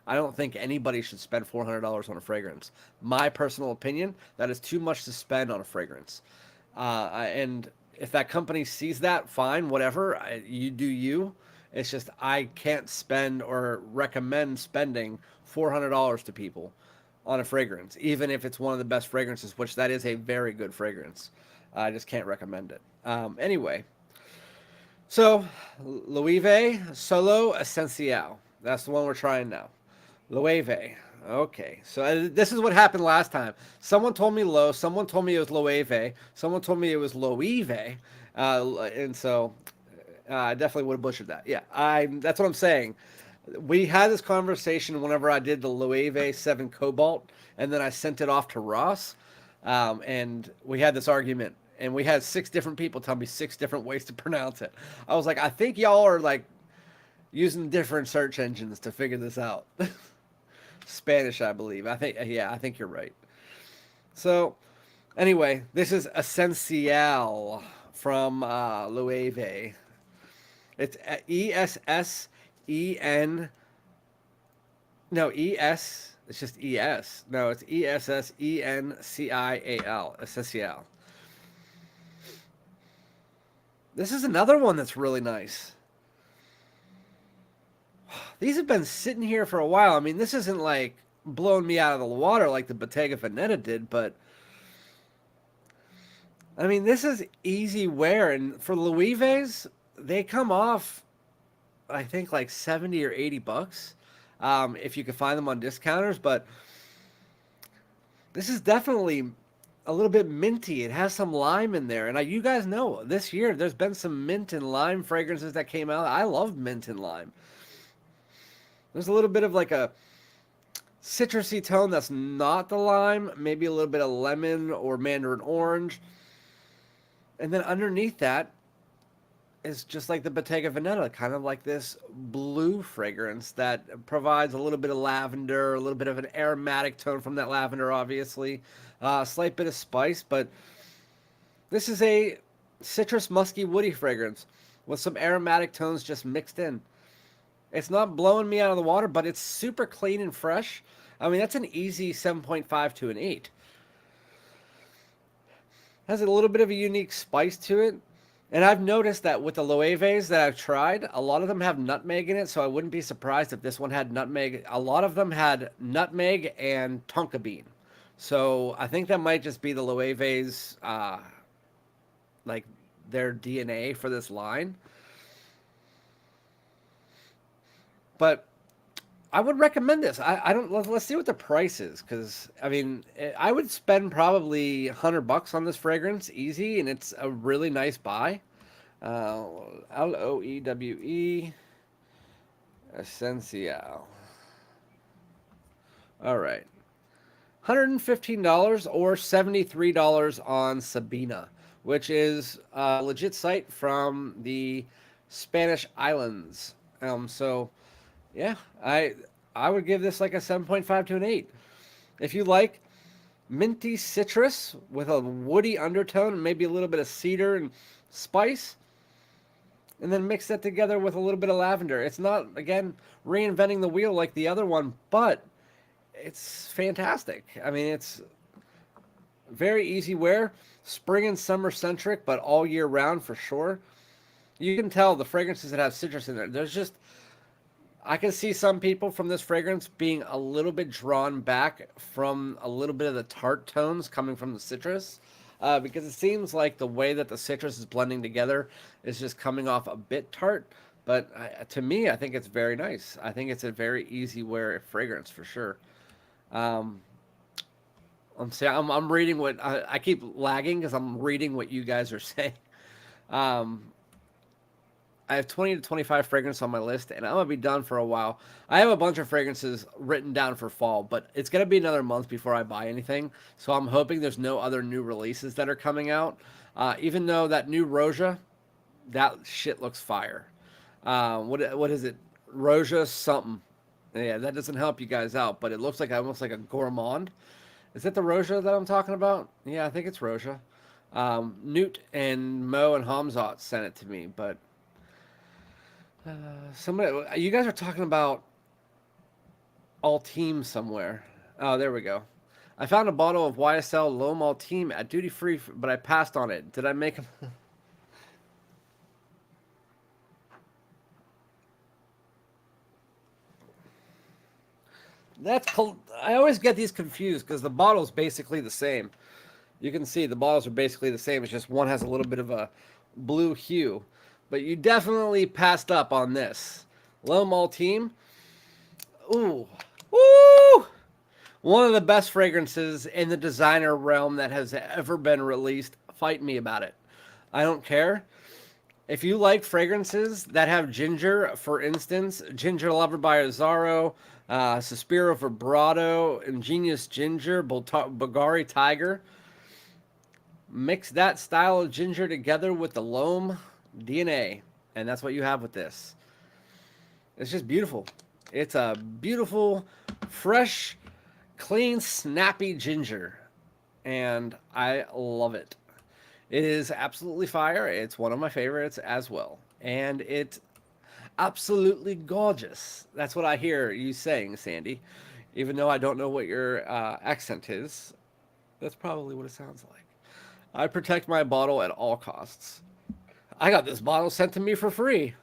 I don't think anybody should spend $400 on a fragrance. My personal opinion, that is too much to spend on a fragrance. And if that company sees that, fine, whatever. You do you. It's just I can't spend or recommend spending $400 to people on a fragrance, even if it's one of the best fragrances, which that is a very good fragrance. I just can't recommend it. Anyway, so Loewe Solo Essential. That's the one we're trying now. Loewe. Okay, so this is what happened last time. Someone told me low. Someone told me it was Loewe. Someone told me it was Loewe. And so I definitely would have butchered that. Yeah, that's what I'm saying. We had this conversation whenever I did the Loewe 7 Cobalt, and then I sent it off to Ross, and we had this argument, and we had 6 different people tell me 6 different ways to pronounce it. I was like, I think y'all are like using different search engines to figure this out. Spanish, I believe. I think you're right. So, anyway, this is Essential from Loewe. It's ESSEN. No, ES. It's just ES. No, it's ESSENCIAL. Essential. This is another one that's really nice. These have been sitting here for a while. I mean, this isn't like blowing me out of the water like the Bottega Veneta did, but I mean, this is easy wear. And for Loewe's, they come off, I think, like 70 or 80 bucks if you can find them on discounters. But this is definitely a little bit minty. It has some lime in there. And you guys know, this year there's been some mint and lime fragrances that came out. I love mint and lime. There's a little bit of like a citrusy tone that's not the lime, maybe a little bit of lemon or mandarin orange. And then underneath that is just like the Bottega Veneta, kind of like this blue fragrance that provides a little bit of lavender, a little bit of an aromatic tone from that lavender, obviously. A slight bit of spice, but this is a citrus, musky, woody fragrance with some aromatic tones just mixed in. It's not blowing me out of the water, but it's super clean and fresh. I mean, that's an easy 7.5 to an 8. Has a little bit of a unique spice to it. And I've noticed that with the Loewe's that I've tried, a lot of them have nutmeg in it, so I wouldn't be surprised if this one had nutmeg. A lot of them had nutmeg and tonka bean. So I think that might just be the Loewe's, like their DNA for this line. But I would recommend this. I don't. Let's see what the price is, because I mean, I would spend probably $100 on this fragrance, easy, and it's a really nice buy. Loewe Essential. All right, $115 or $73 on Sabina, which is a legit site from the Spanish islands. So. Yeah, I would give this like a 7.5 to an 8. If you like minty citrus with a woody undertone and maybe a little bit of cedar and spice, and then mix that together with a little bit of lavender. It's not, again, reinventing the wheel like the other one, but it's fantastic. I mean, it's very easy wear, spring and summer centric, but all year round for sure. You can tell the fragrances that have citrus in there. There's just, I can see some people from this fragrance being a little bit drawn back from a little bit of the tart tones coming from the citrus. Because it seems like the way that the citrus is blending together is just coming off a bit tart. But to me, I think it's very nice. I think it's a very easy wear fragrance for sure. Um, I'm reading what I keep lagging because I'm reading what you guys are saying. Um, I have 20 to 25 fragrances on my list, and I'm gonna be done for a while. I have a bunch of fragrances written down for fall, but it's gonna be another month before I buy anything. So I'm hoping there's no other new releases that are coming out. Even though that new Roja, that shit looks fire. What is it? Roja something. Yeah, that doesn't help you guys out, but it looks like almost like a gourmand. Is it the Roja that I'm talking about? Yeah, I think it's Roja. Newt and Mo and Hamzat sent it to me, but somebody, you guys are talking about All Team somewhere. Oh, there we go. I found a bottle of YSL Loewe All Team at duty free, but I passed on it. Did I make them? I always get these confused because the bottle's basically the same. You can see the bottles are basically the same. It's just one has a little bit of a blue hue. But you definitely passed up on this. Loewe All Team. Ooh. Woo! One of the best fragrances in the designer realm that has ever been released. Fight me about it. I don't care. If you like fragrances that have ginger, for instance, Ginger Lover by Azzaro, Suspiro Vibrato, Ingenious Ginger, Bulgari Tiger, mix that style of ginger together with the Loewe DNA, and that's what you have with this. It's just beautiful. It's a beautiful, fresh, clean, snappy ginger, and I love it. It is absolutely fire. It's one of my favorites as well, and it's absolutely gorgeous. That's what I hear you saying, Sandy. Even though I don't know what your accent is, that's probably what it sounds like. I protect my bottle at all costs. I got this bottle sent to me for free.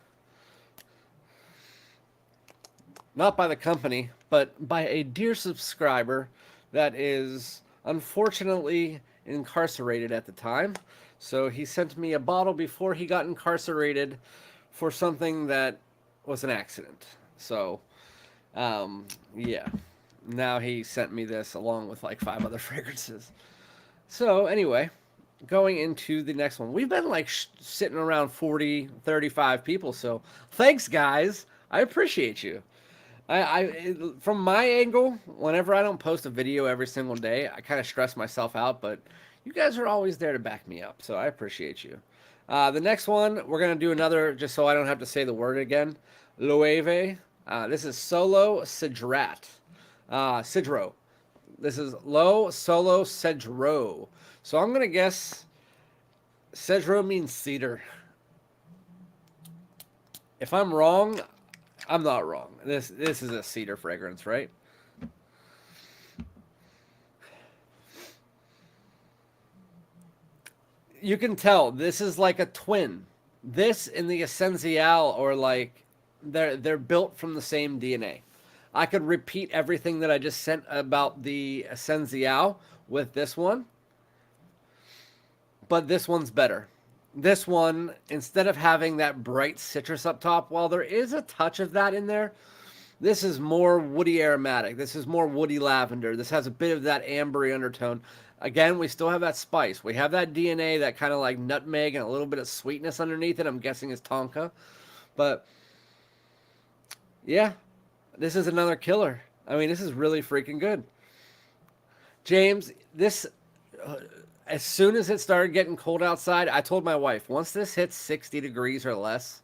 Not by the company, but by a dear subscriber that is unfortunately incarcerated at the time. So he sent me a bottle before he got incarcerated for something that was an accident. So, yeah. Now he sent me this along with like 5 other fragrances. So, anyway, going into the next one. We've been like sitting around 40, 35 people. So, thanks, guys. I appreciate you. From my angle, whenever I don't post a video every single day, I kind of stress myself out, but you guys are always there to back me up, so I appreciate you. The next one, we're going to do another, just so I don't have to say the word again, Loewe. This is Solo Cedrat. Cedro. This is Low Solo Cedro. So I'm going to guess Cedro means cedar. If I'm wrong, I'm not wrong. This is a cedar fragrance, right? You can tell this is like a twin. This and the Essential are like they're built from the same DNA. I could repeat everything that I just sent about the Essential with this one, but this one's better. This one, instead of having that bright citrus up top, while there is a touch of that in there, this is more woody aromatic. This is more woody lavender. This has a bit of that ambery undertone. Again, we still have that spice. We have that DNA, that kind of like nutmeg and a little bit of sweetness underneath it. I'm guessing is tonka. But yeah, this is another killer. I mean, this is really freaking good. James, this as soon as it started getting cold outside, I told my wife, once this hits 60 degrees or less,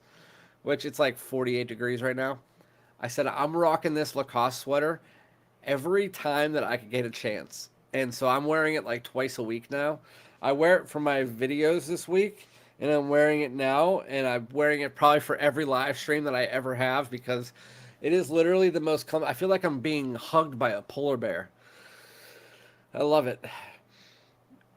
which it's like 48 degrees right now, I said, I'm rocking this Lacoste sweater every time that I could get a chance. And so I'm wearing it like twice a week now. I wear it for my videos this week, and I'm wearing it now, and I'm wearing it probably for every live stream that I ever have because it is literally the most I feel like I'm being hugged by a polar bear. I love it.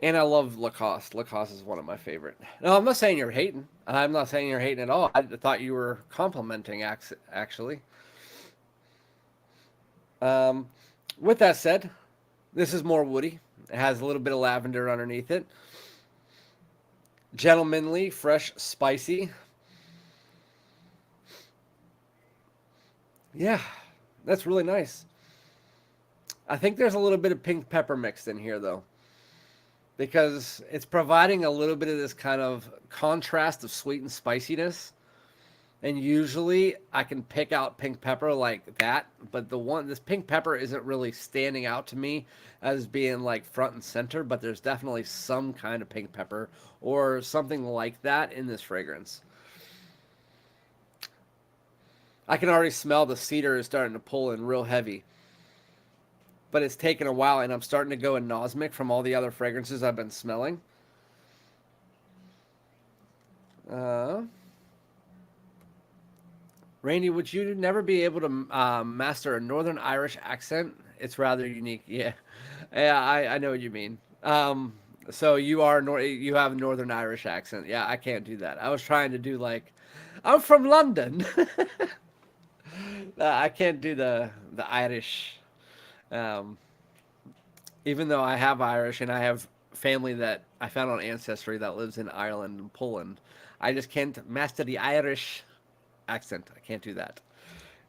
And I love Lacoste. Lacoste is one of my favorite. No, I'm not saying you're hating. I'm not saying you're hating at all. I thought you were complimenting, actually. Um, with that said, this is more woody. It has a little bit of lavender underneath it. Gentlemanly, fresh, spicy. Yeah, that's really nice. I think there's a little bit of pink pepper mixed in here, though, because it's providing a little bit of this kind of contrast of sweet and spiciness. And usually I can pick out pink pepper like that, but this pink pepper isn't really standing out to me as being like front and center, but there's definitely some kind of pink pepper or something like that in this fragrance. I can already smell the cedar is starting to pull in real heavy, but it's taken a while, and I'm starting to go anosmic from all the other fragrances I've been smelling. Randy, would you never be able to master a Northern Irish accent? It's rather unique. Yeah, yeah, I know what you mean. So you have a Northern Irish accent. Yeah, I can't do that. I was trying to do like, I'm from London. I can't do the Irish. Um, Even though I have Irish and I have family that I found on Ancestry that lives in Ireland and Poland, I just can't master the Irish accent. I can't do that.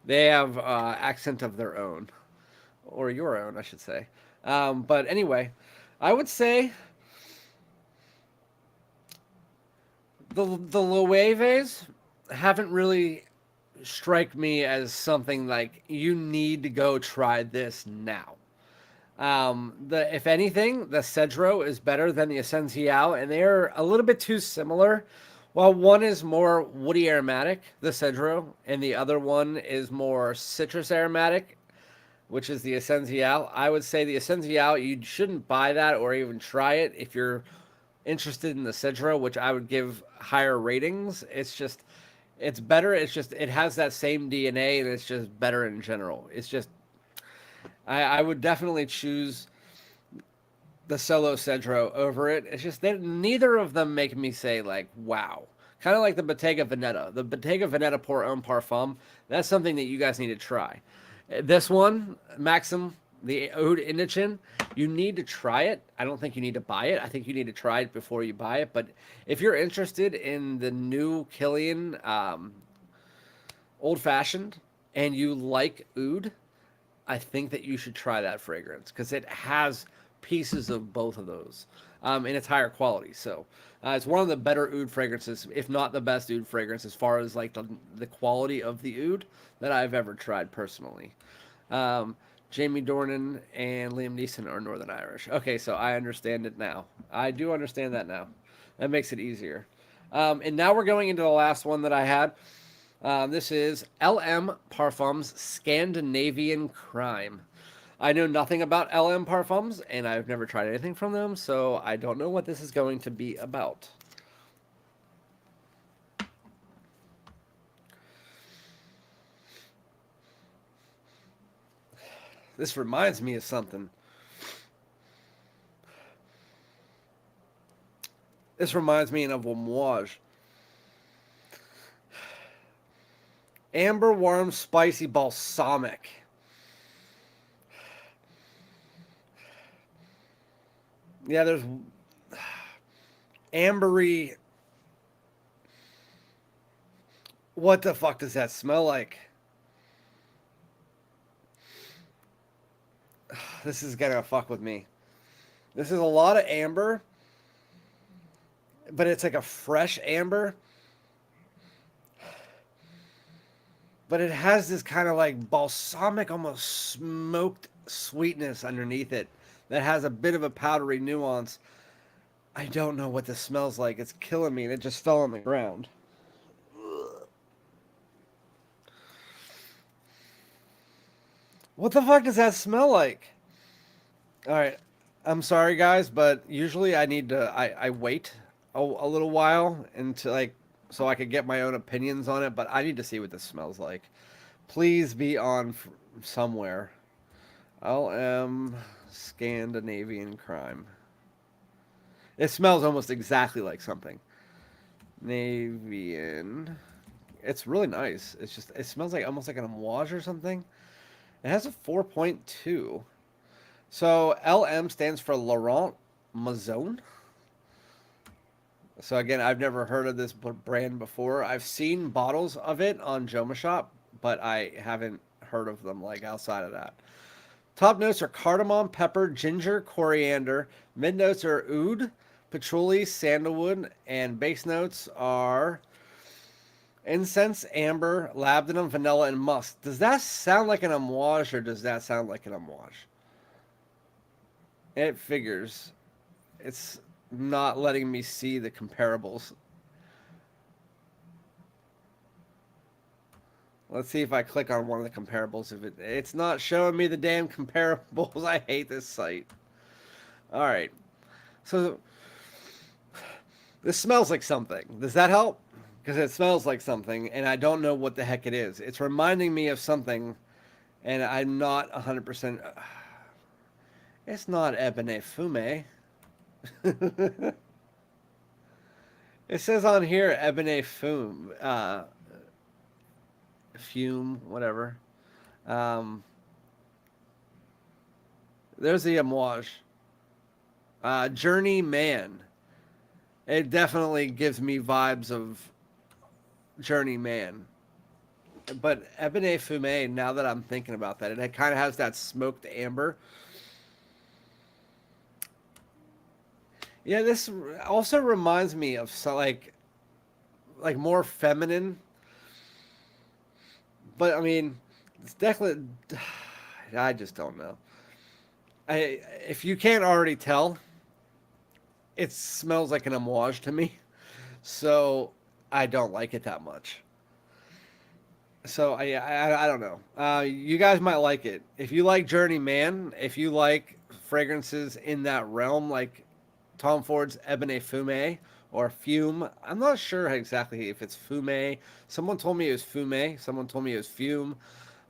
They have accent of their own, or your own, I should say. But anyway, I would say the Loewe's haven't really strike me as something like you need to go try this now. The If anything, the Cedro is better than the Essential, and they're a little bit too similar. While one is more woody aromatic, the Cedro, and the other one is more citrus aromatic, which is the Essential. I would say the Essential, you shouldn't buy that or even try it if you're interested in the Cedro, which I would give higher ratings. It's better. It's just, it has that same DNA, and it's just better in general. It's just, I would definitely choose the solo Cedro over it. It's just that neither of them make me say like, wow. Kind of like the Bottega Veneta. The Bottega Veneta Pour Homme Parfum, that's something that you guys need to try. This one, Maksim, the Oud Indochine, you need to try it. I don't think you need to buy it. I think you need to try it before you buy it. But if you're interested in the new Killian Old Fashioned and you like Oud, I think that you should try that fragrance because it has pieces of both of those, and it's higher quality. So it's one of the better oud fragrances, if not the best oud fragrance, as far as like the quality of the oud that I've ever tried personally. Jamie Dornan and Liam Neeson are Northern Irish. Okay, so I understand it now. I do understand that now. That makes it easier. And now we're going into the last one that I had. This is LM Parfums Scandinavian Crime. I know nothing about LM Parfums, and I've never tried anything from them, so I don't know what this is going to be about. This reminds me of something. This reminds me of Amouage. Amber, warm, spicy, balsamic. Yeah, there's ambery. What the fuck does that smell like? This is gonna fuck with me. This is a lot of amber, but it's like a fresh amber. But it has this kind of like balsamic, almost smoked sweetness underneath it that has a bit of a powdery nuance. I don't know what this smells like. It's killing me, and it just fell on the ground. What the fuck does that smell like? All right. I'm sorry, guys, but usually I need to. I wait a little while into like so I could get my own opinions on it, but I need to see what this smells like. Please be on somewhere. LM Scandinavian Crime. It smells almost exactly like something. Navian. It's really nice. It's just it smells like almost like an amouage or something. It has a 4.2. So LM stands for Laurent Maison. So again, I've never heard of this brand before. I've seen bottles of it on Joma Shop, but I haven't heard of them like outside of that. Top notes are cardamom, pepper, ginger, coriander. Mid notes are oud, patchouli, sandalwood, and base notes are incense, amber, labdanum, vanilla, and musk. Does that sound like an amouage or does that sound like an amouage? It figures. It's not letting me see the comparables. Let's see if I click on one of the comparables. If it's not showing me the damn comparables. I hate this site. All right. So this smells like something. Does that help? Because it smells like something, and I don't know what the heck it is. It's reminding me of something, and I'm not 100%. It's not Ebene Fume. It says on here Ebene Fume. Fume, whatever. Um, there's the amouage. Journeyman. It definitely gives me vibes of Journeyman. But Ebene Fume, now that I'm thinking about that, it kind of has that smoked amber. Yeah, this also reminds me of like more feminine. But I mean, it's definitely. I just don't know. If you can't already tell, it smells like an amouage to me. So I don't like it that much. So I don't know. You guys might like it if you like Journeyman. If you like fragrances in that realm, like Tom Ford's Ebene Fume or Fume. I'm not sure exactly if it's Fume. Someone told me it was Fume. Someone told me it was Fume.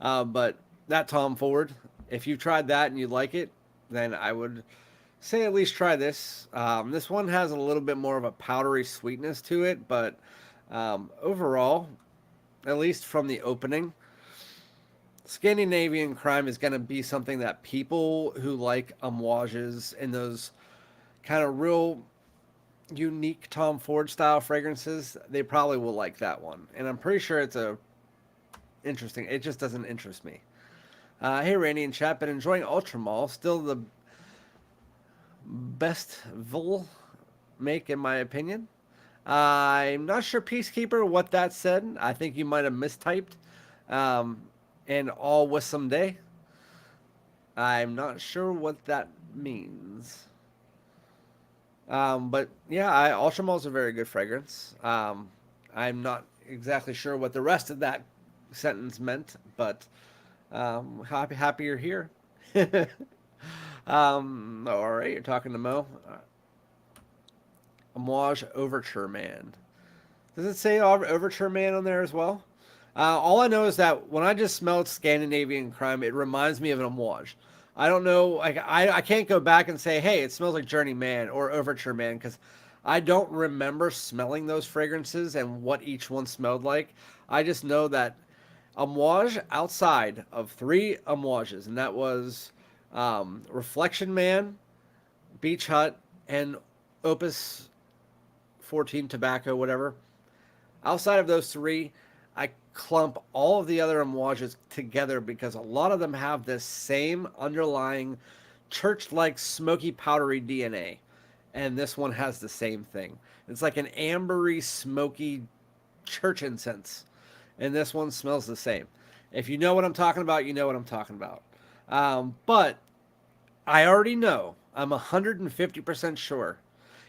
But that Tom Ford, if you've tried that and you like it, then I would say at least try this. This one has a little bit more of a powdery sweetness to it, but overall, at least from the opening, Scandinavian Crime is going to be something that people who like amouages and those kind of real unique Tom Ford style fragrances, they probably will like that one. And I'm pretty sure it's a interesting. It just doesn't interest me. Hey, Randy and chat, been enjoying Ultramall. Still the best Vol make in my opinion. I'm not sure, Peacekeeper, what that said. I think you might have mistyped. And all with some day. I'm not sure what that means. But yeah, Ultramall is a very good fragrance. I'm not exactly sure what the rest of that sentence meant, but happy you're here. All right, you're talking to Mo. Amouage Overture Man. Does it say Overture Man on there as well? All I know is that when I just smelled Scandinavian Crime, it reminds me of an amouage. I don't know. Like I can't go back and say, hey, it smells like Journeyman or Overture Man because I don't remember smelling those fragrances and what each one smelled like. I just know that amouage outside of 3 amouages, and that was Reflection Man, Beach Hut, and Opus 14 Tobacco, whatever. Outside of those 3, I clump all of the other amouages together because a lot of them have this same underlying church-like smoky powdery DNA. And this one has the same thing. It's like an ambery, smoky church incense. And this one smells the same. If you know what I'm talking about, you know what I'm talking about. But I already know, I'm 150% sure,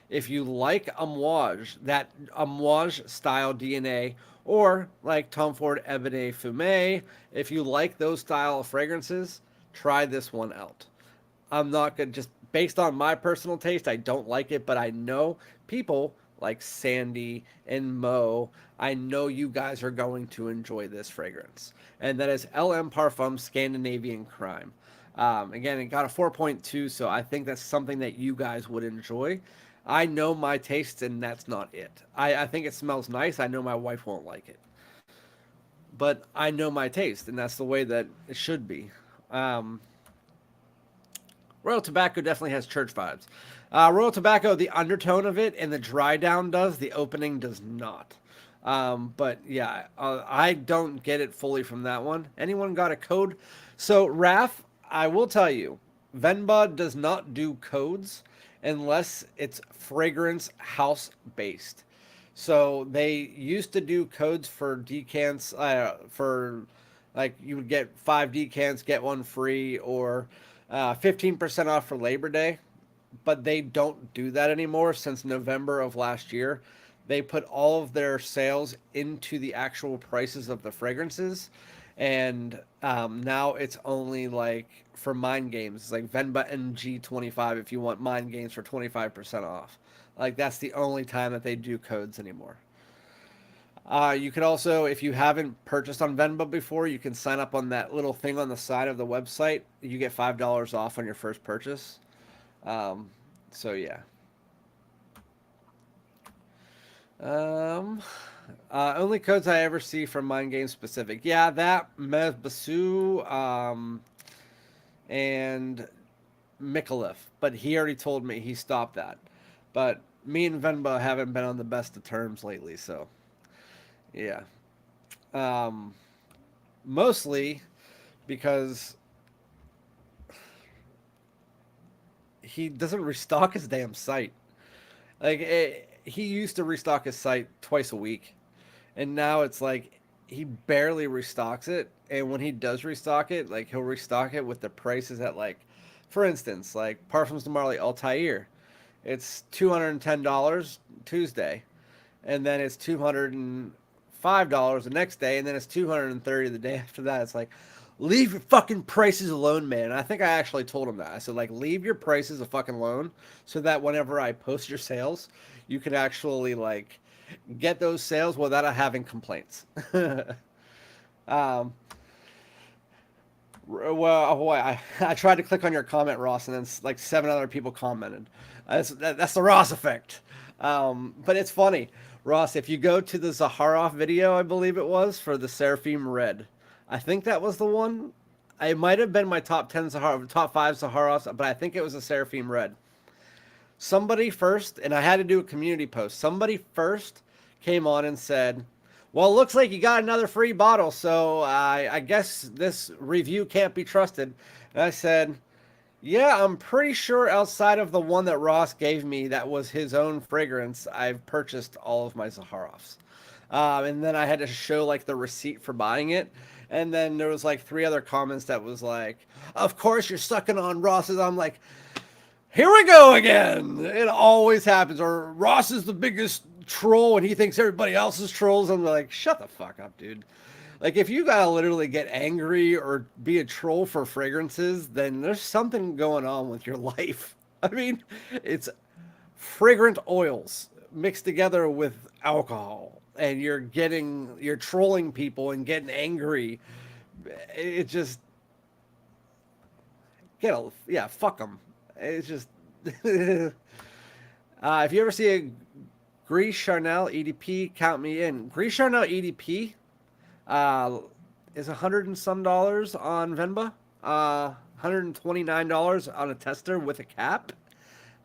if you like amouage, that amouage style DNA, or like Tom Ford Ebene Fume, if you like those style of fragrances, try this one out. I'm not going to, just based on my personal taste, I don't like it, but I know people like Sandy and Mo, I know you guys are going to enjoy this fragrance. And that is LM Parfum Scandinavian Crime. Again, it got a 4.2, so I think that's something that you guys would enjoy. I know my taste, and that's not it. I think it smells nice. I know my wife won't like it. But I know my taste, and that's the way that it should be. Um, Royal Tobacco definitely has church vibes. Royal Tobacco, the undertone of it and the dry down does, the opening does not. But yeah, I don't get it fully from that one. Anyone got a code? So, Raf, I will tell you, Venba does not do codes unless it's fragrance house based. So they used to do codes for decants, for like you would get 5 decants, get one free, or 15% off for Labor Day. But they don't do that anymore since November of last year. They put all of their sales into the actual prices of the fragrances. And now it's only like for mind games. It's like Venba NG25 if you want mind games for 25% off. Like that's the only time that they do codes anymore. You can also, if you haven't purchased on Venba before, you can sign up on that little thing on the side of the website. You get $5 off on your first purchase. Um, so yeah. Um, Only codes I ever see from Mind Game specific. Yeah, that Mev Basu, and Micallef, but he already told me he stopped that. But me and Venba haven't been on the best of terms lately, so yeah. Um, Mostly because he doesn't restock his damn site. He used to restock his site twice a week, and now it's like he barely restocks it. And when he does restock it, like he'll restock it with the prices at like, for instance, like Parfums de Marly Altair, it's $210 Tuesday, and then it's $205 the next day, and then it's $230 the day after that. It's like, leave your fucking prices alone, man. And I think I actually told him that. I said, like, leave your prices a fucking alone so that whenever I post your sales, you can actually, like, get those sales without having complaints. um, well, boy, I tried to click on your comment, Ross, and then, like, 7 other people commented. That's the Ross effect. But it's funny. Ross, if you go to the Zaharoff video, I believe it was, for the Seraphim Red, I think that was the one. It might have been my top 10 Sahara, top 5 Saharas, but I think it was a Seraphim Red. Somebody first, and I had to do a community post. Somebody first came on and said, well, it looks like you got another free bottle, so I guess this review can't be trusted. And I said, yeah, I'm pretty sure outside of the one that Ross gave me that was his own fragrance, I've purchased all of my Zaharoffs. And then I had to show like the receipt for buying it. And then there was like 3 other comments that was like, of course you're sucking on Ross's. I'm like, here we go again. It always happens. Or Ross is the biggest troll and he thinks everybody else is trolls. I'm like, shut the fuck up, dude. Like, if you gotta literally get angry or be a troll for fragrances, then there's something going on with your life. I mean, it's fragrant oils mixed together with alcohol, and you're trolling people and getting angry. It just, yeah, fuck them. It's just, if you ever see a Gris Charnel EDP, count me in. Gris Charnel EDP, is $100 and some on Venba, $129 on a tester with a cap,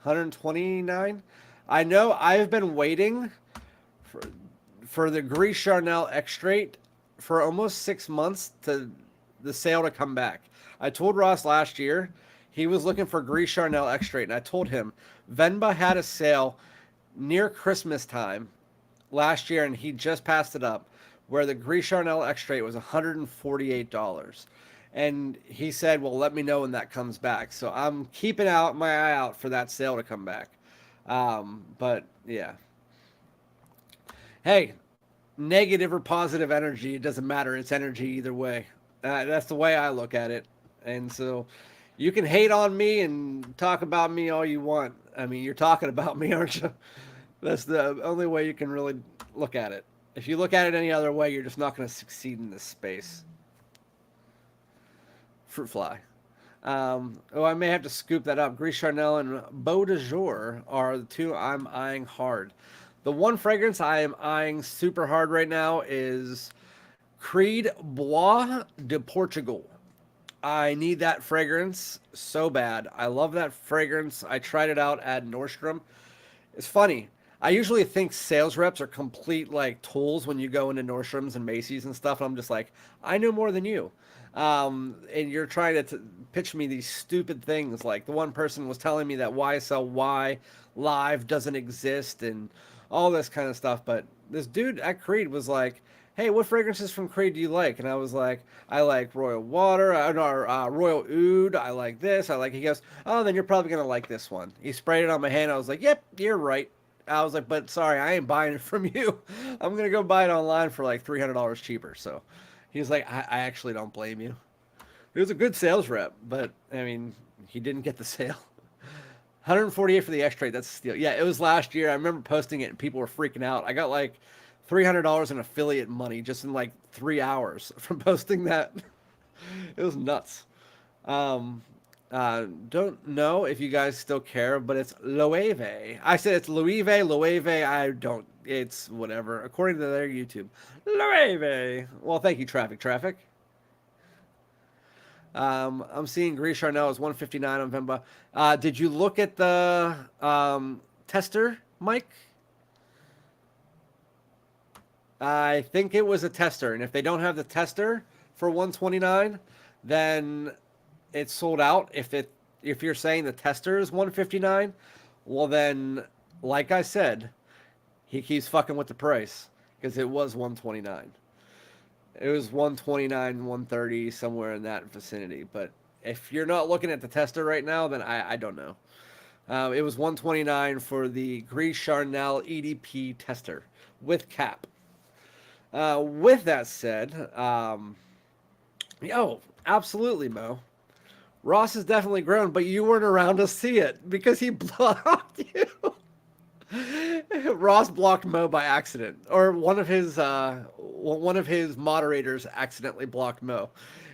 129. I know I've been waiting for the Gris Charnel Extrait for almost 6 months to the sale to come back. I told Ross last year he was looking for Gris Charnel Extrait, and I told him Venba had a sale near Christmas time last year, and he just passed it up, where the Gris Charnel Extrait was $148. And he said, well, let me know when that comes back. So I'm keeping my eye out for that sale to come back. But yeah. Hey, negative or positive energy, it doesn't matter. It's energy either way. That's the way I look at it. And so you can hate on me and talk about me all you want. I mean, you're talking about me, aren't you? That's the only way you can really look at it. If you look at it any other way, you're just not going to succeed in this space. Fruit fly. Oh, I may have to scoop that up. Gris Charnel and Beau de Jour are the two I'm eyeing hard. The one fragrance I am eyeing super hard right now is Creed Bois de Portugal. I need that fragrance so bad. I love that fragrance. I tried it out at Nordstrom. It's funny. I usually think sales reps are complete like tools when you go into Nordstrom's and Macy's and stuff. And I'm just like, I know more than you. And you're trying to pitch me these stupid things. Like the one person was telling me that YSLY live doesn't exist and all this kind of stuff. But this dude at Creed was like, hey, what fragrances from Creed do you like? And I was like, I like Royal Water, Royal Oud. I like this. I like. He goes, oh, then you're probably gonna like this one. He sprayed it on my hand. I was like, yep, you're right. I was like, but sorry, I ain't buying it from you. I'm gonna go buy it online for like $300 cheaper. So he was like, I actually don't blame you. It was a good sales rep, but I mean, he didn't get the sale. 148 for the X-Trait. That's a steal. Yeah, it was last year. I remember posting it and people were freaking out. I got like $300 in affiliate money just in like 3 hours from posting that. It was nuts. Um, don't know if you guys still care, but it's Loewe. I said it's Loewe. I don't. It's whatever. According to their YouTube, Loewe. Well, thank you, Traffic. I'm seeing Gris Charnel is 159 on Vemba. Did you look at the tester, Mike? I think it was a tester, and if they don't have the tester for 129, then it's sold out. If you're saying the tester is 159, well then, like I said, he keeps fucking with the price because it was 129. It was 129, 130, somewhere in that vicinity. But if you're not looking at the tester right now, then I don't know. It was 129 for the Gris Charnel EDP tester with cap. With that said, absolutely, Mo. Ross has definitely grown, but you weren't around to see it because he blocked you. Ross blocked Mo by accident, or one of his moderators accidentally blocked Mo,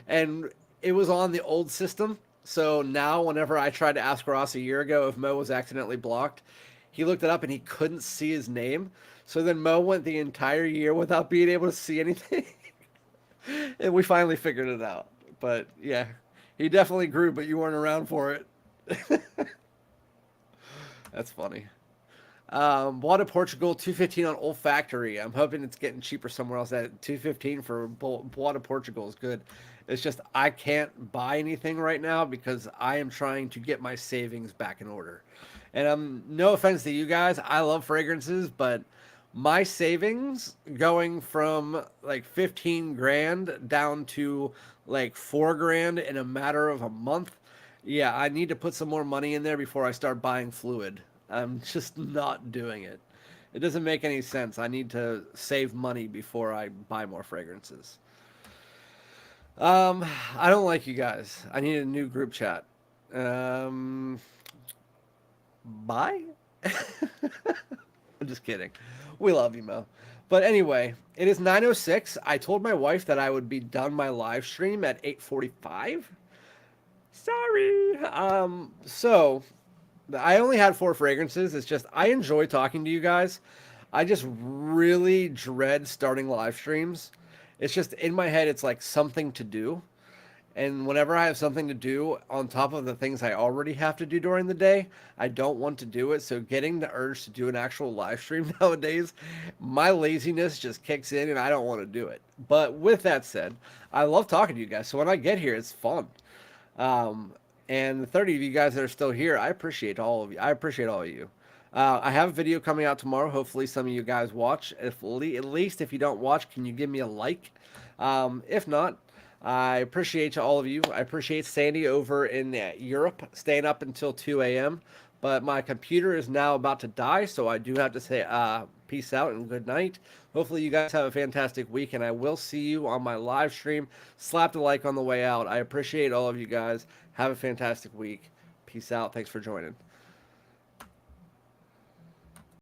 and it was on the old system. So now, whenever I tried to ask Ross a year ago if Mo was accidentally blocked, he looked it up and he couldn't see his name. So then Mo went the entire year without being able to see anything, and we finally figured it out. But yeah, he definitely grew, but you weren't around for it. That's funny. Bois de Portugal 215 on olfactory. I'm hoping it's getting cheaper somewhere else. At 215 for Bois de Portugal is good. It's just I can't buy anything right now because I am trying to get my savings back in order. And no offense to you guys, I love fragrances, but my savings going from like 15 grand down to like 4 grand in a matter of a month. Yeah, I need to put some more money in there before I start buying fluid. I'm just not doing it. It doesn't make any sense. I need to save money before I buy more fragrances. I don't like you guys. I need a new group chat. Bye? I'm just kidding. We love you, Mo. But anyway, it is 9:06. I told my wife that I would be done my live stream at 8:45. Sorry. So I only had 4 fragrances. It's just I enjoy talking to you guys. I just really dread starting live streams. It's just in my head, it's like something to do. And whenever I have something to do on top of the things I already have to do during the day, I don't want to do it. So getting the urge to do an actual live stream nowadays, my laziness just kicks in and I don't want to do it. But with that said, I love talking to you guys. So when I get here, it's fun. And the 30 of you guys that are still here, I appreciate all of you. I appreciate all of you. I have a video coming out tomorrow. Hopefully some of you guys watch. At least if you don't watch, can you give me a like? If not, I appreciate all of you. I appreciate Sandy over in Europe staying up until 2 a.m. But my computer is now about to die, so I do have to say peace out and good night. Hopefully you guys have a fantastic week, and I will see you on my live stream. Slap the like on the way out. I appreciate all of you guys. Have a fantastic week. Peace out. Thanks for joining.